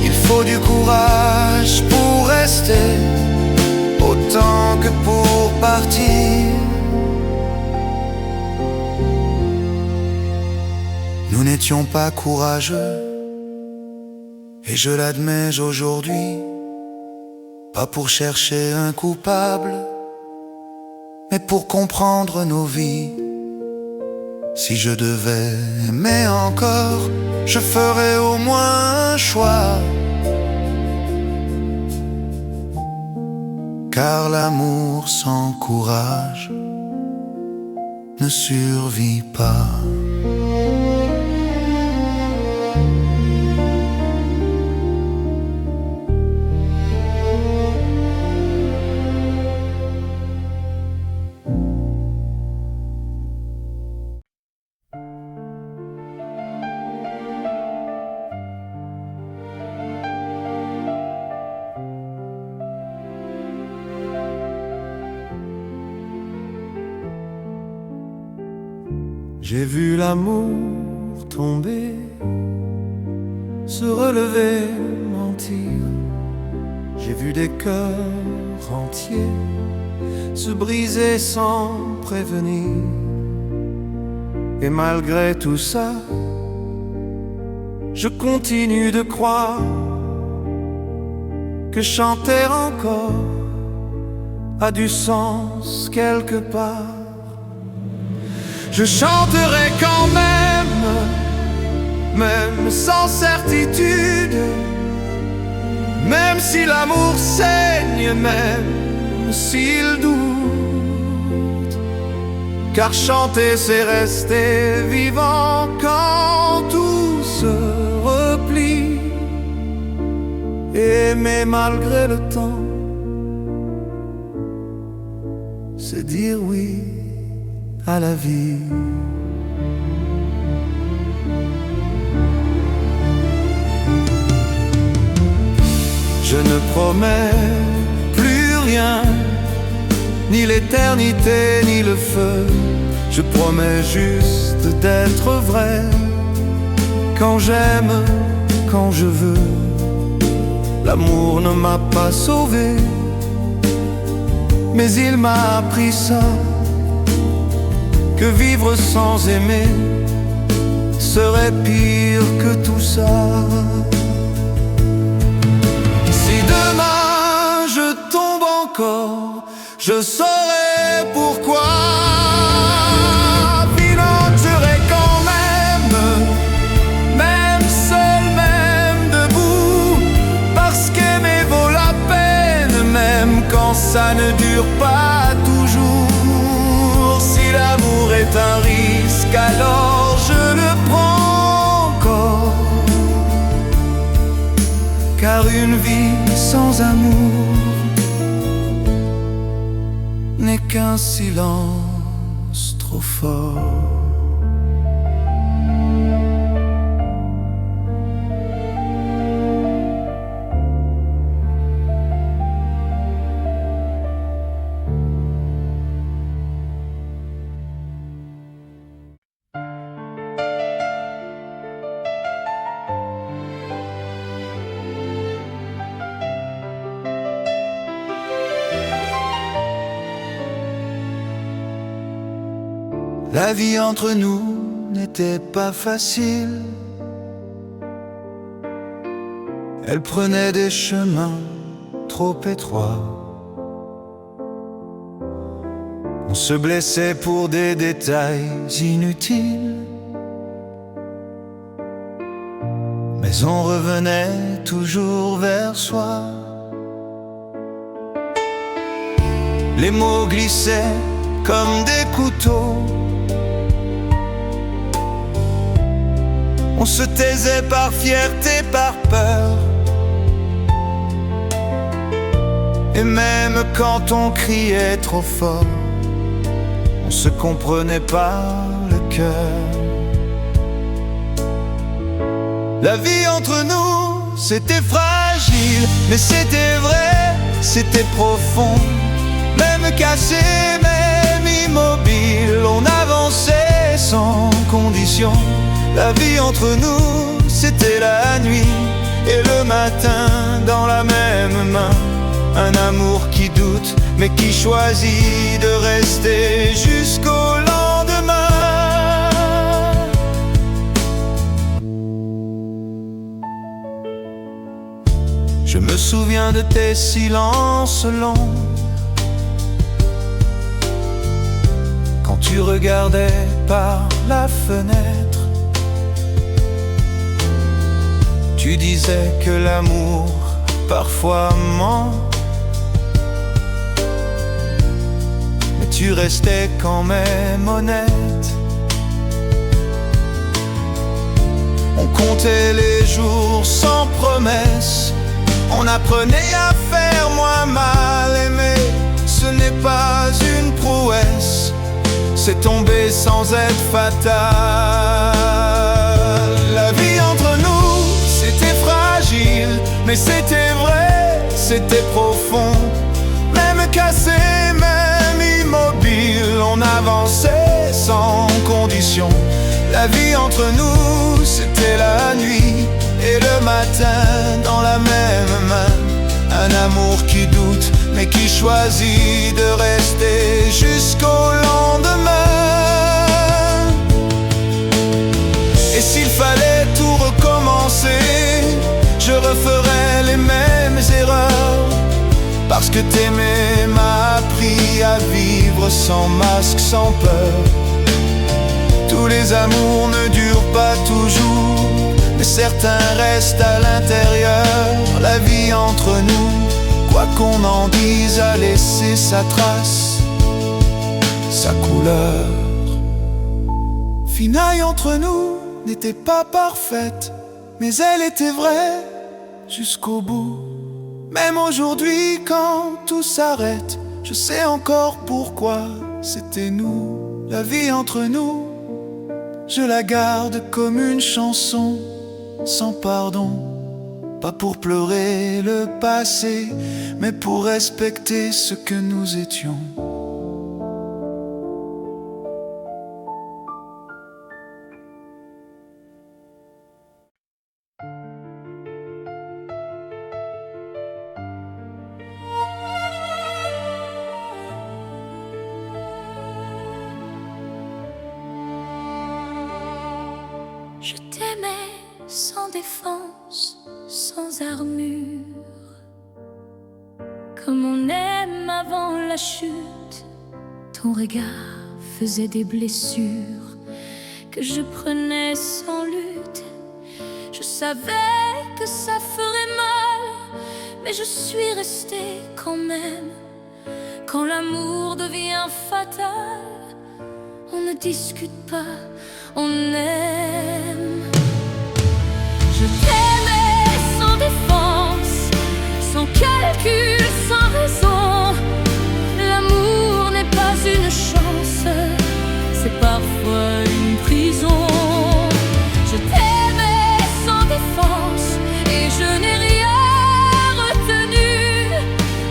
Il faut du courage pour rester autant que pour partir. Nous n'étions pas courageux, et je l'admets aujourd'hui, pas pour chercher un coupable, mais pour comprendre nos vies. Si je devais aimer encore, je ferais au moins un choix, car l'amour sans courage ne survit pas. J'ai vu l'amour tomber, se relever, mentir. J'ai vu des cœurs entiers se briser sans prévenir. Et malgré tout ça, je continue de croire que chanter encore a du sens quelque part. Je chanterai quand même, même sans certitude, même si l'amour saigne, même s'il doute. Car chanter c'est rester vivant quand tout se replie. Aimer malgré le temps, c'est dire oui à la vie. Je ne promets plus rien, ni l'éternité ni le feu. Je promets juste d'être vrai, quand j'aime, quand je veux. L'amour ne m'a pas sauvé, mais il m'a appris ça, que vivre sans aimer serait pire que tout ça. Si demain je tombe encore, je saurai pourquoi. Financerai quand même, même seul, même debout, parce qu'aimer vaut la peine, même quand ça ne dure pas toujours. Si l'amour est un risque, alors je le prends encore, car une vie sans amour n'est qu'un silence trop fort. La vie entre nous n'était pas facile. Elle prenait des chemins trop étroits. On se blessait pour des détails inutiles, mais on revenait toujours vers soi. Les mots glissaient comme des couteaux, on se taisait par fierté, par peur. Et même quand on criait trop fort, on se comprenait par le cœur. La vie entre nous, c'était fragile, mais c'était vrai, c'était profond. Même cassé, même immobile, on avançait sans condition. La vie entre nous, c'était la nuit et le matin dans la même main. Un amour qui doute, mais qui choisit de rester jusqu'au lendemain. Je me souviens de tes silences longs, quand tu regardais par la fenêtre. Tu disais que l'amour parfois ment, mais tu restais quand même honnête. On comptait les jours sans promesse, on apprenait à faire moins mal. Aimer, ce n'est pas une prouesse, c'est tomber sans être fatal. La vie entre nous, c'était fragile, mais c'était vrai, c'était profond. Même cassé, même immobile, on avançait sans condition. La vie entre nous, c'était la nuit et le matin dans la même main. Un amour qui doute, mais qui choisit de rester jusqu'au lendemain. Et s'il fallait tout recommencer, je referais les mêmes erreurs, parce que t'aimer m'a appris à vivre sans masque, sans peur. Tous les amours ne durent pas toujours, mais certains restent à l'intérieur. La vie entre nous, quoi qu'on en dise, a laissé sa trace, sa couleur. Finaille entre nous n'était pas parfaite, mais elle était vraie jusqu'au bout. Même aujourd'hui quand tout s'arrête, je sais encore pourquoi c'était nous. La vie entre nous, je la garde comme une chanson sans pardon. Pas pour pleurer le passé, mais pour respecter ce que nous étions. Je t'aimais sans défense, sans armure, comme on aime avant la chute. Ton regard faisait des blessures que je prenais sans lutte. Je savais que ça ferait mal, mais je suis restée quand même. Quand l'amour devient fatal, on ne discute pas, on aime. Je t'aimais sans défense, sans calcul, sans raison. L'amour n'est pas une chance, c'est parfois une prison. Je t'aimais sans défense et je n'ai rien retenu.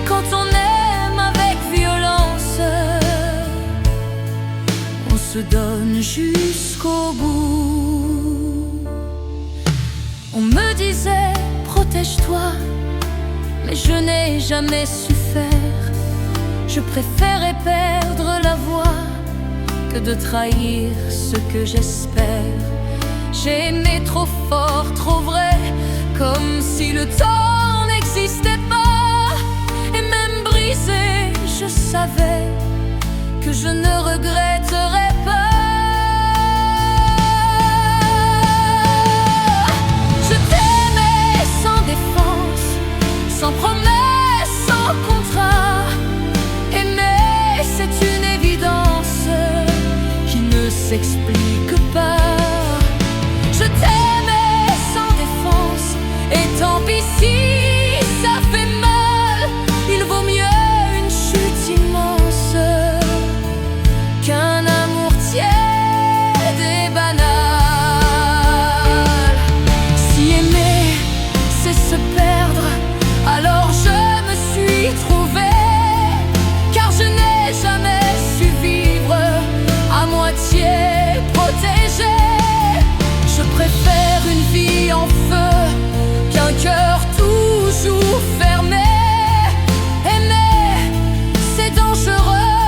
Quand on aime avec violence, on se donne jusqu'au bout. On me disait protège-toi, mais je n'ai jamais su faire. Je préférais perdre la voix que de trahir ce que j'espère. J'ai aimé trop fort, trop vrai, comme si le temps n'existait pas. Et même brisé, je savais que je ne regretterai pas. Je t'aimais sans défense, sans promesse, sans contrat. Aimer, c'est une évidence qui ne s'explique pas. Je t'aimais sans défense, et tant pis si ça fait mal. Il vaut mieux une chute immense qu'un amour tiède et banal. Si aimer, c'est se perdre, alors je me suis trouvée, car je n'ai jamais su vivre à moitié protégée. Je préfère une vie en feu qu'un cœur toujours fermé. Aimer, c'est dangereux,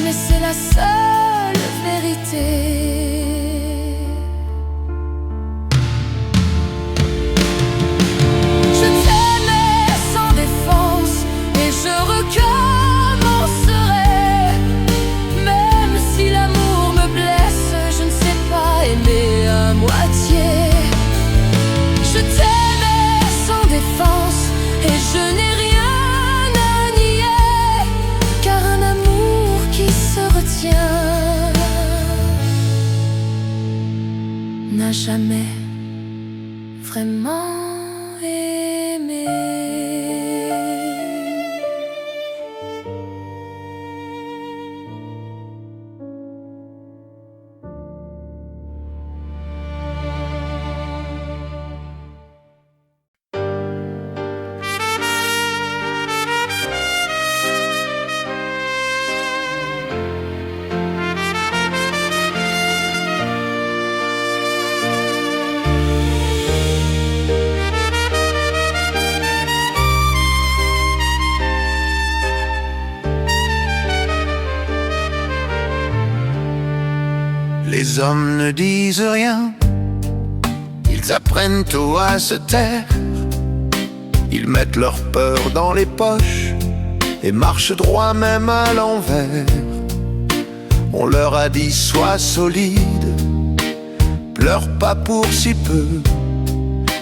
mais c'est la seule vérité. Je t'aimais sans défense et je recommencerai. Même si l'amour me blesse, je ne sais pas aimer à moitié. Je t'aimais sans défense et je n'ai rien à nier, car un amour qui se retient n'a jamais vraiment aimé. Les hommes ne disent rien, ils apprennent tôt à se taire. Ils mettent leur peur dans les poches et marchent droit même à l'envers. On leur a dit sois solide, pleure pas pour si peu.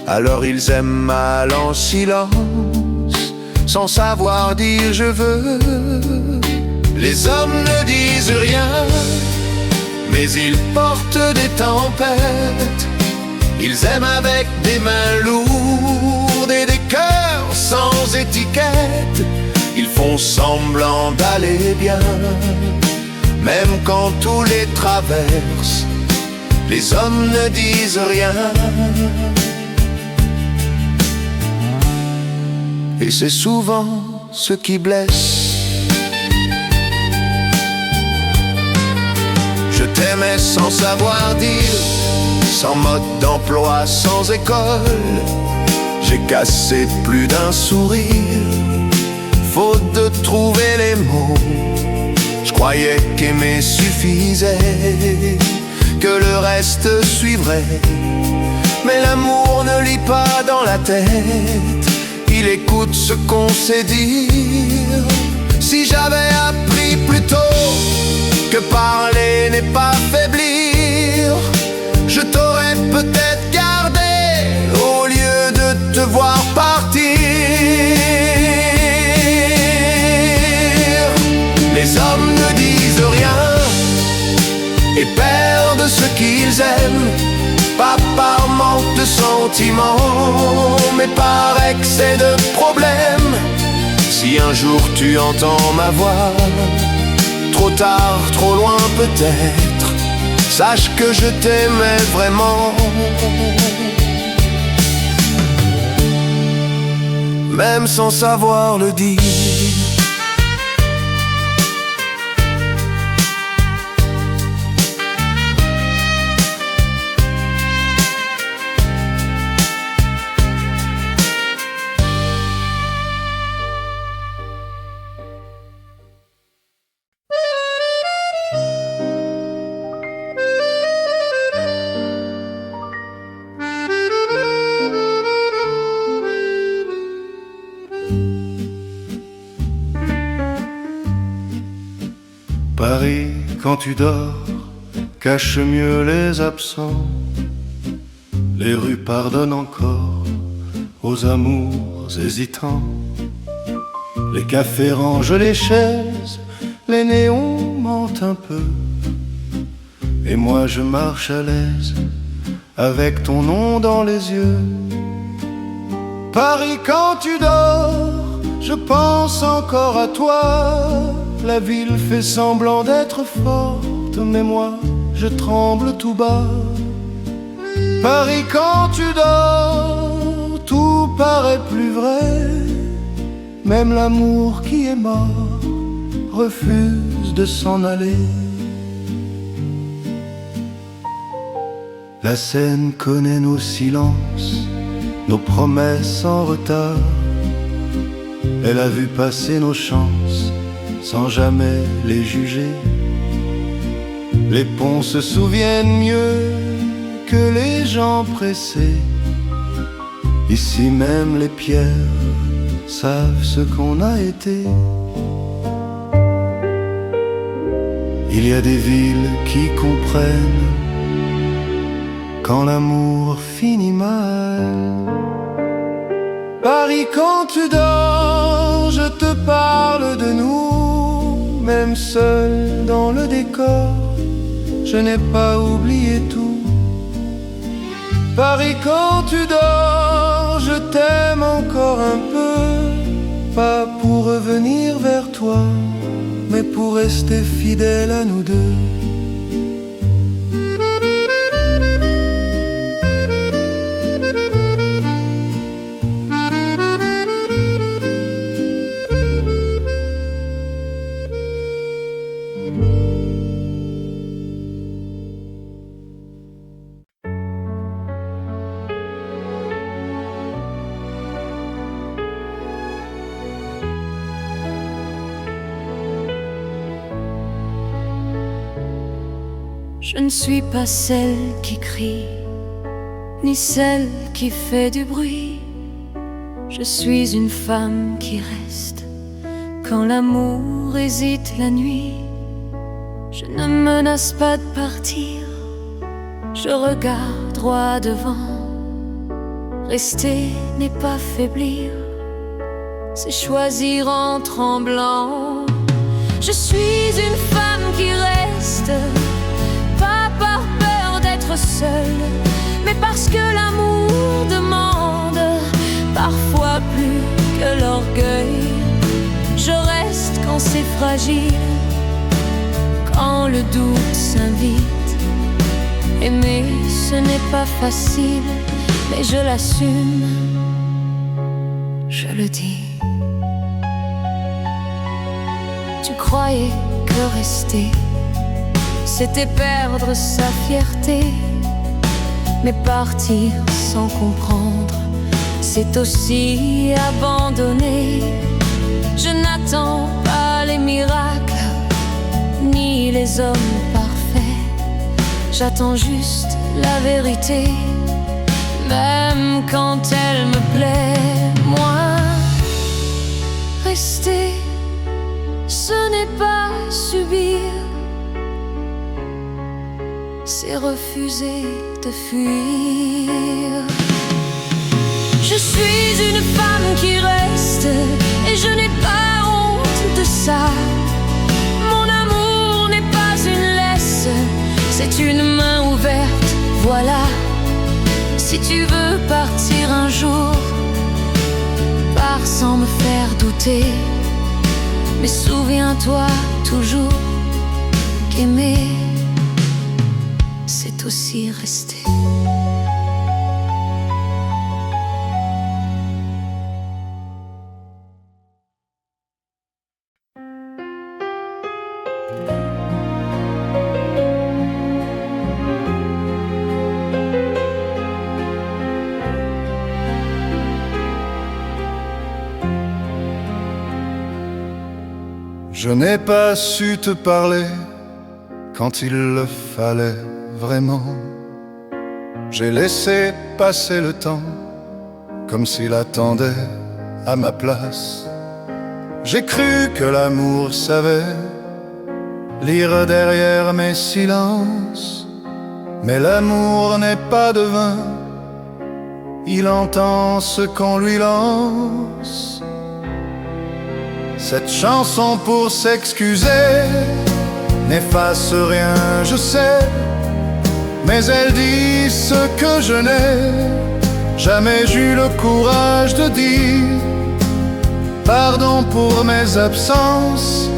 Alors ils aiment mal en silence, sans savoir dire je veux. Les hommes ne disent rien, mais ils portent des tempêtes. Ils aiment avec des mains lourdes et des cœurs sans étiquette. Ils font semblant d'aller bien, même quand tout les traverse. Les hommes ne disent rien, et c'est souvent ce qui blesse. Je t'aimais sans savoir dire, sans mode d'emploi, sans école. J'ai cassé plus d'un sourire, faute de trouver les mots. Je croyais qu'aimer suffisait, que le reste suivrait. Mais l'amour ne lit pas dans la tête, il écoute ce qu'on sait dire. Si j'avais appris plus tôt que parler n'est pas faiblir, je t'aurais peut-être gardé au lieu de te voir partir. Les hommes ne disent rien et perdent ce qu'ils aiment, pas par manque de sentiments, mais par excès de problèmes. Si un jour tu entends ma voix, trop tard, trop loin peut-être, sache que je t'aimais vraiment, même sans savoir le dire. Paris, quand tu dors, cache mieux les absents. Les rues pardonnent encore aux amours hésitants. Les cafés rangent les chaises, les néons mentent un peu. Et moi je marche à l'aise, avec ton nom dans les yeux. Paris, quand tu dors, je pense encore à toi. La ville fait semblant d'être forte, mais moi je tremble tout bas. Paris, quand tu dors, tout paraît plus vrai. Même l'amour qui est mort refuse de s'en aller. La Seine connaît nos silences, nos promesses en retard. Elle a vu passer nos chances sans jamais les juger. Les ponts se souviennent mieux que les gens pressés. Ici même les pierres savent ce qu'on a été. Il y a des villes qui comprennent quand l'amour finit mal. Paris, quand tu dors, je te parle de nous. Même seul dans le décor, je n'ai pas oublié tout. Paris, quand tu dors, je t'aime encore un peu. Pas pour revenir vers toi, mais pour rester fidèle à nous deux. Je ne suis pas celle qui crie, ni celle qui fait du bruit. Je suis une femme qui reste quand l'amour hésite la nuit. Je ne menace pas de partir, je regarde droit devant. Rester n'est pas faiblir, c'est choisir en tremblant. Je suis une femme qui reste, pas par peur d'être seule, mais parce que l'amour demande parfois plus que l'orgueil. Je reste quand c'est fragile, quand le doute s'invite. Aimer, ce n'est pas facile, mais je l'assume, je le dis. Tu croyais que rester, c'était perdre sa fierté, mais partir sans comprendre, c'est aussi abandonner. Je n'attends pas les miracles, ni les hommes parfaits. J'attends juste la vérité, même quand elle me plaît. Moi, rester, ce n'est pas subir, c'est refuser de fuir. Je suis une femme qui reste, et je n'ai pas honte de ça. Mon amour n'est pas une laisse, c'est une main ouverte, voilà. Si tu veux partir un jour, pars sans me faire douter. Mais souviens-toi toujours qu'aimer, c'est aussi rester. Je n'ai pas su te parler quand il le fallait vraiment. J'ai laissé passer le temps comme s'il attendait à ma place. J'ai cru que l'amour savait lire derrière mes silences. Mais l'amour n'est pas devin, il entend ce qu'on lui lance. Cette chanson pour s'excuser n'efface rien, je sais, mais elle dit ce que je n'ai jamais eu le courage de dire. Pardon pour mes absences,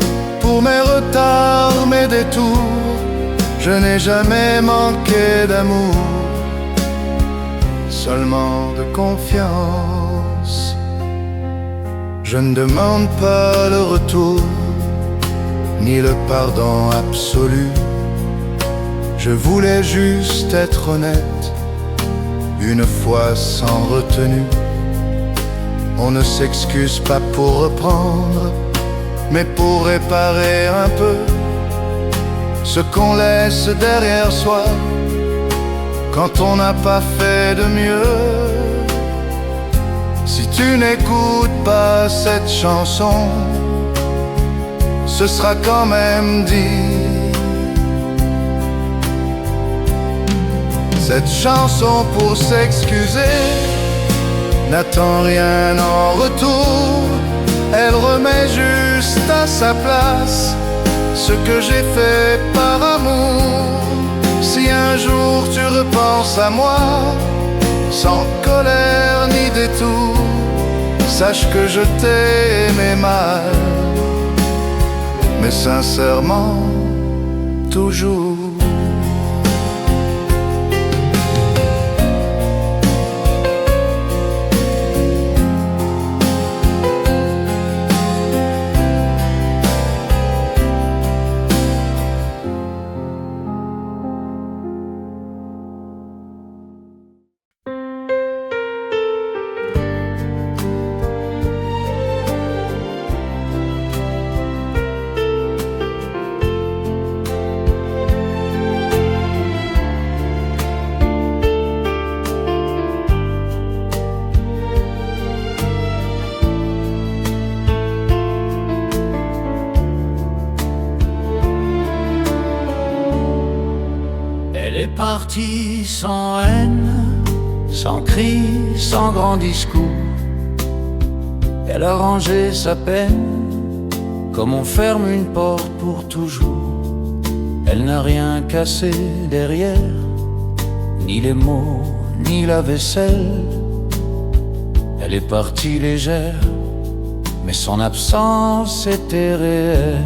pour mes retards, mes détours. Je n'ai jamais manqué d'amour, seulement de confiance. Je ne demande pas le retour, ni le pardon absolu. Je voulais juste être honnête, une fois sans retenue. On ne s'excuse pas pour reprendre, mais pour réparer un peu ce qu'on laisse derrière soi quand on n'a pas fait de mieux. Si tu n'écoutes pas cette chanson, ce sera quand même dit. Cette chanson pour s'excuser n'attend rien en retour. Elle remet juste à sa place ce que j'ai fait par amour. Si un jour tu repenses à moi, sans colère ni détour, sache que je t'ai aimé mal, mais sincèrement, toujours. Partie sans haine, sans cri, sans grand discours. Elle a rangé sa peine comme on ferme une porte pour toujours. Elle n'a rien cassé derrière, ni les mots, ni la vaisselle. Elle est partie légère, mais son absence était réelle.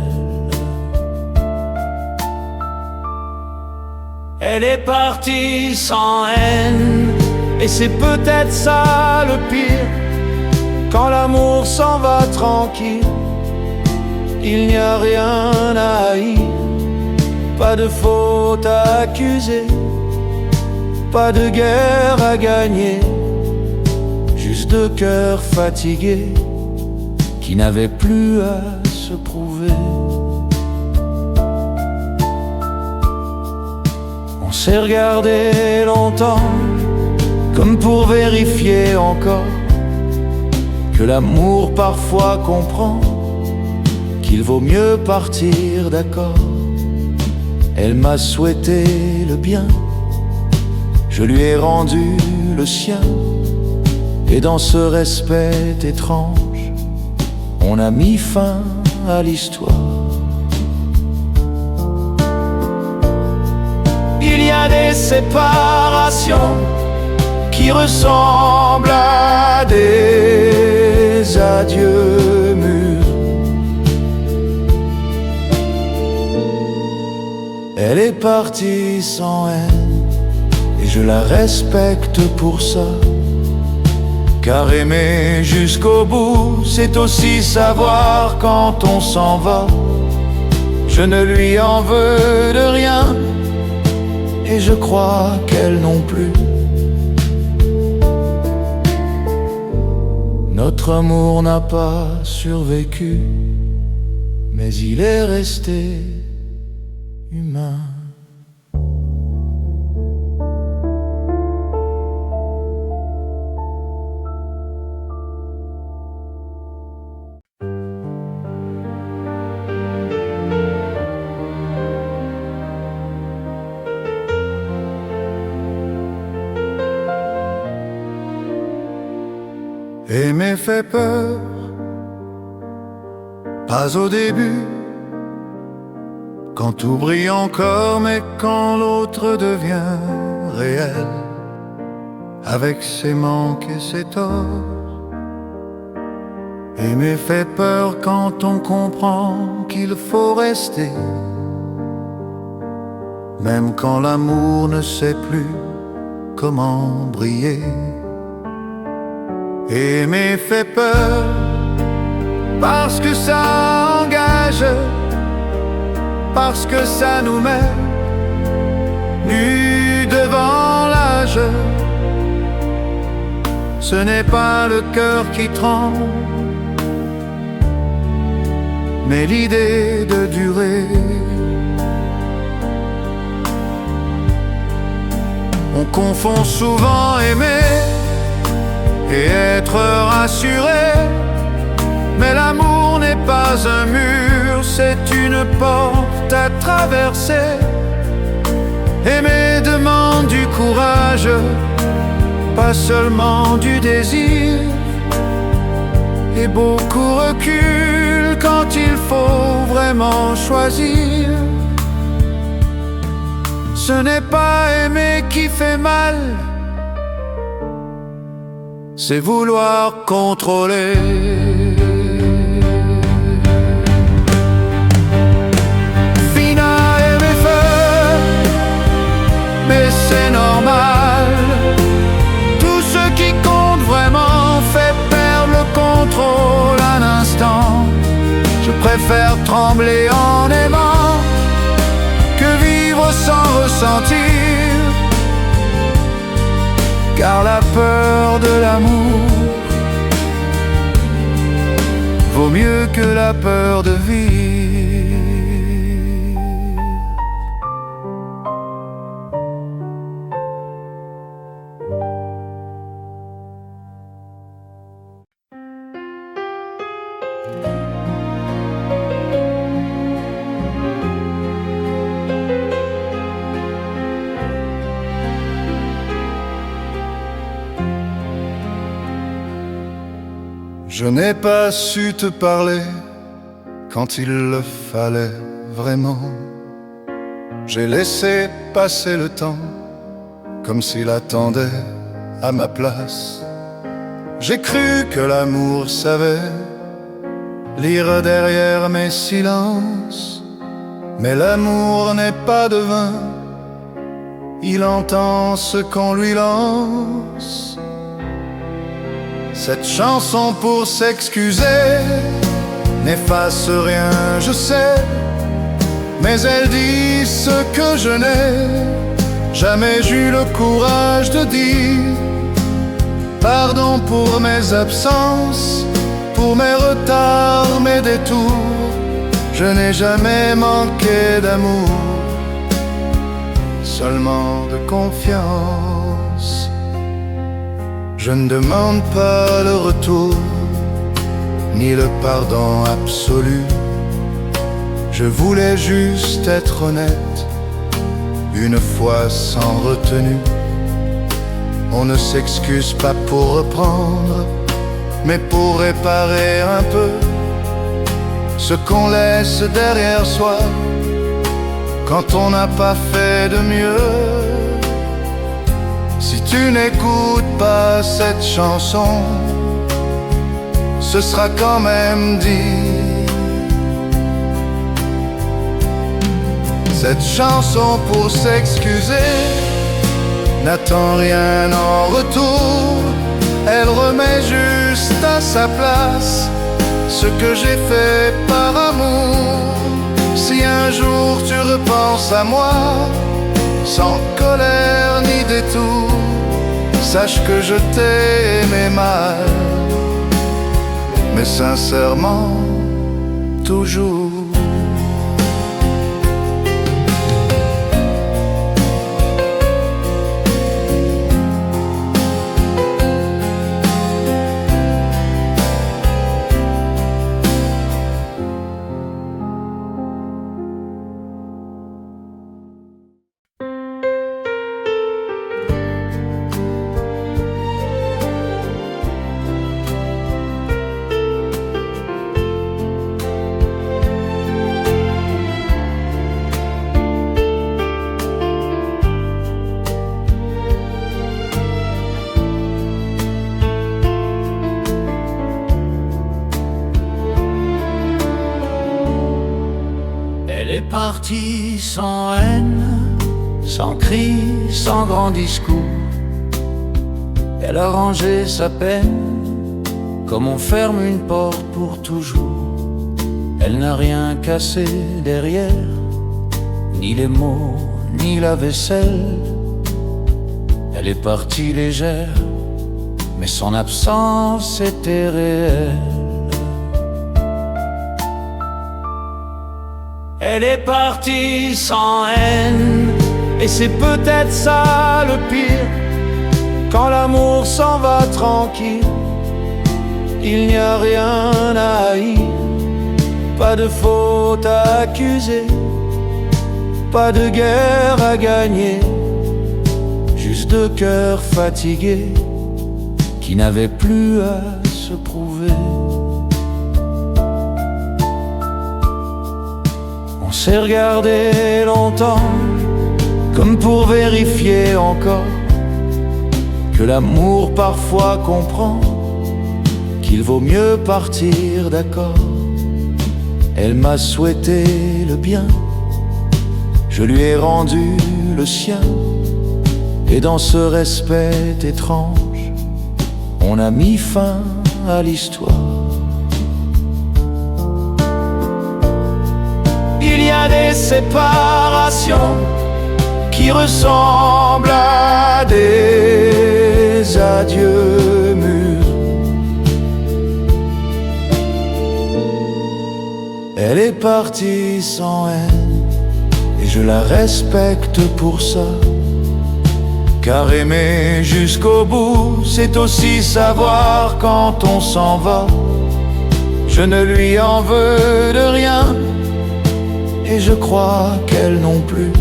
Elle est partie sans haine, et c'est peut-être ça le pire. Quand l'amour s'en va tranquille, il n'y a rien à haïr. Pas de faute à accuser, pas de guerre à gagner. Juste deux cœurs fatigués qui n'avaient plus à se prouver. On s'est regardé longtemps, comme pour vérifier encore que l'amour parfois comprend qu'il vaut mieux partir d'accord. Elle m'a souhaité le bien, je lui ai rendu le sien, et dans ce respect étrange, on a mis fin à l'histoire. Il y a des séparations qui ressemblent à des adieux mûrs. Elle est partie sans haine, et je la respecte pour ça. Car aimer jusqu'au bout, c'est aussi savoir quand on s'en va. Je ne lui en veux de rien, et je crois qu'elle non plus. Notre amour n'a pas survécu, mais il est resté humain. Aimer fait peur, pas au début, quand tout brille encore, mais quand l'autre devient réel, avec ses manques et ses torts. Aimer fait peur quand on comprend qu'il faut rester, même quand l'amour ne sait plus comment briller. Aimer fait peur parce que ça engage, parce que ça nous met nus devant l'âge. Ce n'est pas le cœur qui tremble, mais l'idée de durer. On confond souvent aimer et être rassuré, mais l'amour n'est pas un mur, c'est une porte à traverser. Aimer demande du courage, pas seulement du désir, et beaucoup reculent quand il faut vraiment choisir. Ce n'est pas aimer qui fait mal, c'est vouloir contrôler. Fina aimer feu, mais c'est normal. Tout ce qui compte vraiment fait perdre le contrôle un instant. Je préfère trembler en aimant que vivre sans ressentir, car la peur de l'amour vaut mieux que la peur de vivre. Je n'ai pas su te parler quand il le fallait vraiment. J'ai laissé passer le temps comme s'il attendait à ma place. J'ai cru que l'amour savait lire derrière mes silences, mais l'amour n'est pas devin, il entend ce qu'on lui lance. Cette chanson pour s'excuser n'efface rien, je sais, mais elle dit ce que je n'ai jamais eu le courage de dire. Pardon pour mes absences, pour mes retards, mes détours. Je n'ai jamais manqué d'amour, seulement de confiance. Je ne demande pas le retour, ni le pardon absolu. Je voulais juste être honnête, une fois sans retenue. On ne s'excuse pas pour reprendre, mais pour réparer un peu ce qu'on laisse derrière soi quand on n'a pas fait de mieux. Si tu n'écoutes pas cette chanson, ce sera quand même dit. Cette chanson pour s'excuser n'attend rien en retour. Elle remet juste à sa place ce que j'ai fait par amour. Si un jour tu repenses à moi, sans colère ni détour, sache que je t'ai aimé mal, mais sincèrement, toujours. partie sans haine, sans cri, sans grand discours. Elle a rangé sa peine, comme on ferme une porte pour toujours. Elle n'a rien cassé derrière, ni les mots, ni la vaisselle. Elle est partie légère, mais son absence était réelle. Elle est partie sans haine, et c'est peut-être ça le pire. Quand l'amour s'en va tranquille, il n'y a rien à haïr. Pas de faute à accuser, pas de guerre à gagner. Juste deux cœurs fatigués qui n'avaient plus à se prouver. On s'est regardé longtemps, comme pour vérifier encore que l'amour parfois comprend qu'il vaut mieux partir d'accord. Elle m'a souhaité le bien, je lui ai rendu le sien, et dans ce respect étrange, on a mis fin à l'histoire. Il y a des séparations qui ressemblent à des adieux mûrs. Elle est partie sans haine, et je la respecte pour ça. Car aimer jusqu'au bout, c'est aussi savoir quand on s'en va. Je ne lui en veux de rien, et je crois qu'elle non plus.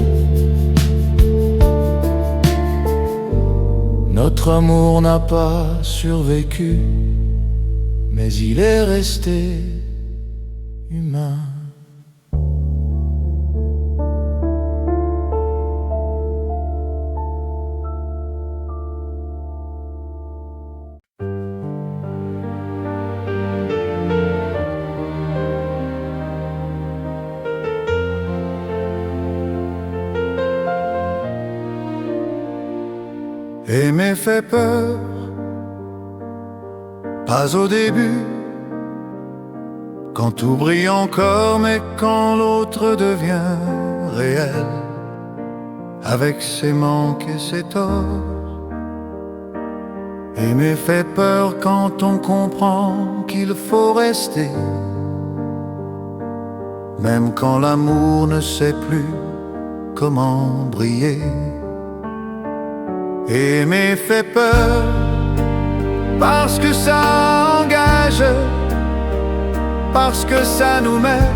Notre amour n'a pas survécu, mais il est resté humain. Aimer fait peur, pas au début, quand tout brille encore, mais quand l'autre devient réel, avec ses manques et ses torts. Aimer fait peur quand on comprend qu'il faut rester, même quand l'amour ne sait plus comment briller. Aimer fait peur parce que ça engage, parce que ça nous met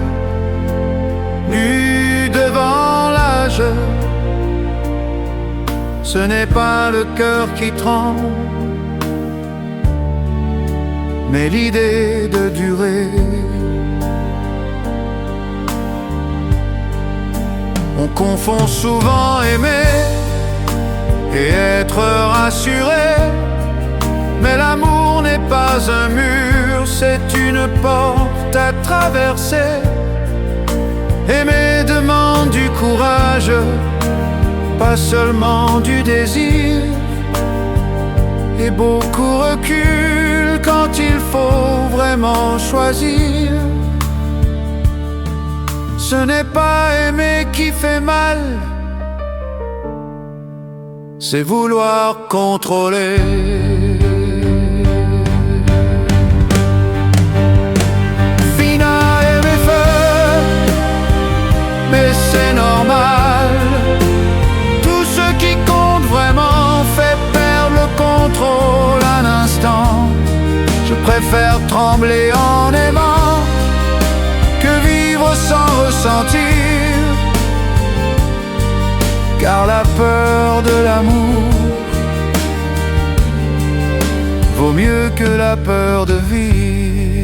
nus devant l'âge. Ce n'est pas le cœur qui tremble, mais l'idée de durer. On confond souvent aimer et être rassuré, mais l'amour n'est pas un mur, c'est une porte à traverser. Aimer demande du courage, pas seulement du désir, et beaucoup recul quand il faut vraiment choisir. Ce n'est pas aimer qui fait mal, c'est vouloir contrôler. Fina aimer feu, mais c'est normal. Tout ce qui compte vraiment fait perdre le contrôle un instant. Je préfère trembler en aimant que vivre sans ressentir. Car la peur de l'amour vaut mieux que la peur de vivre.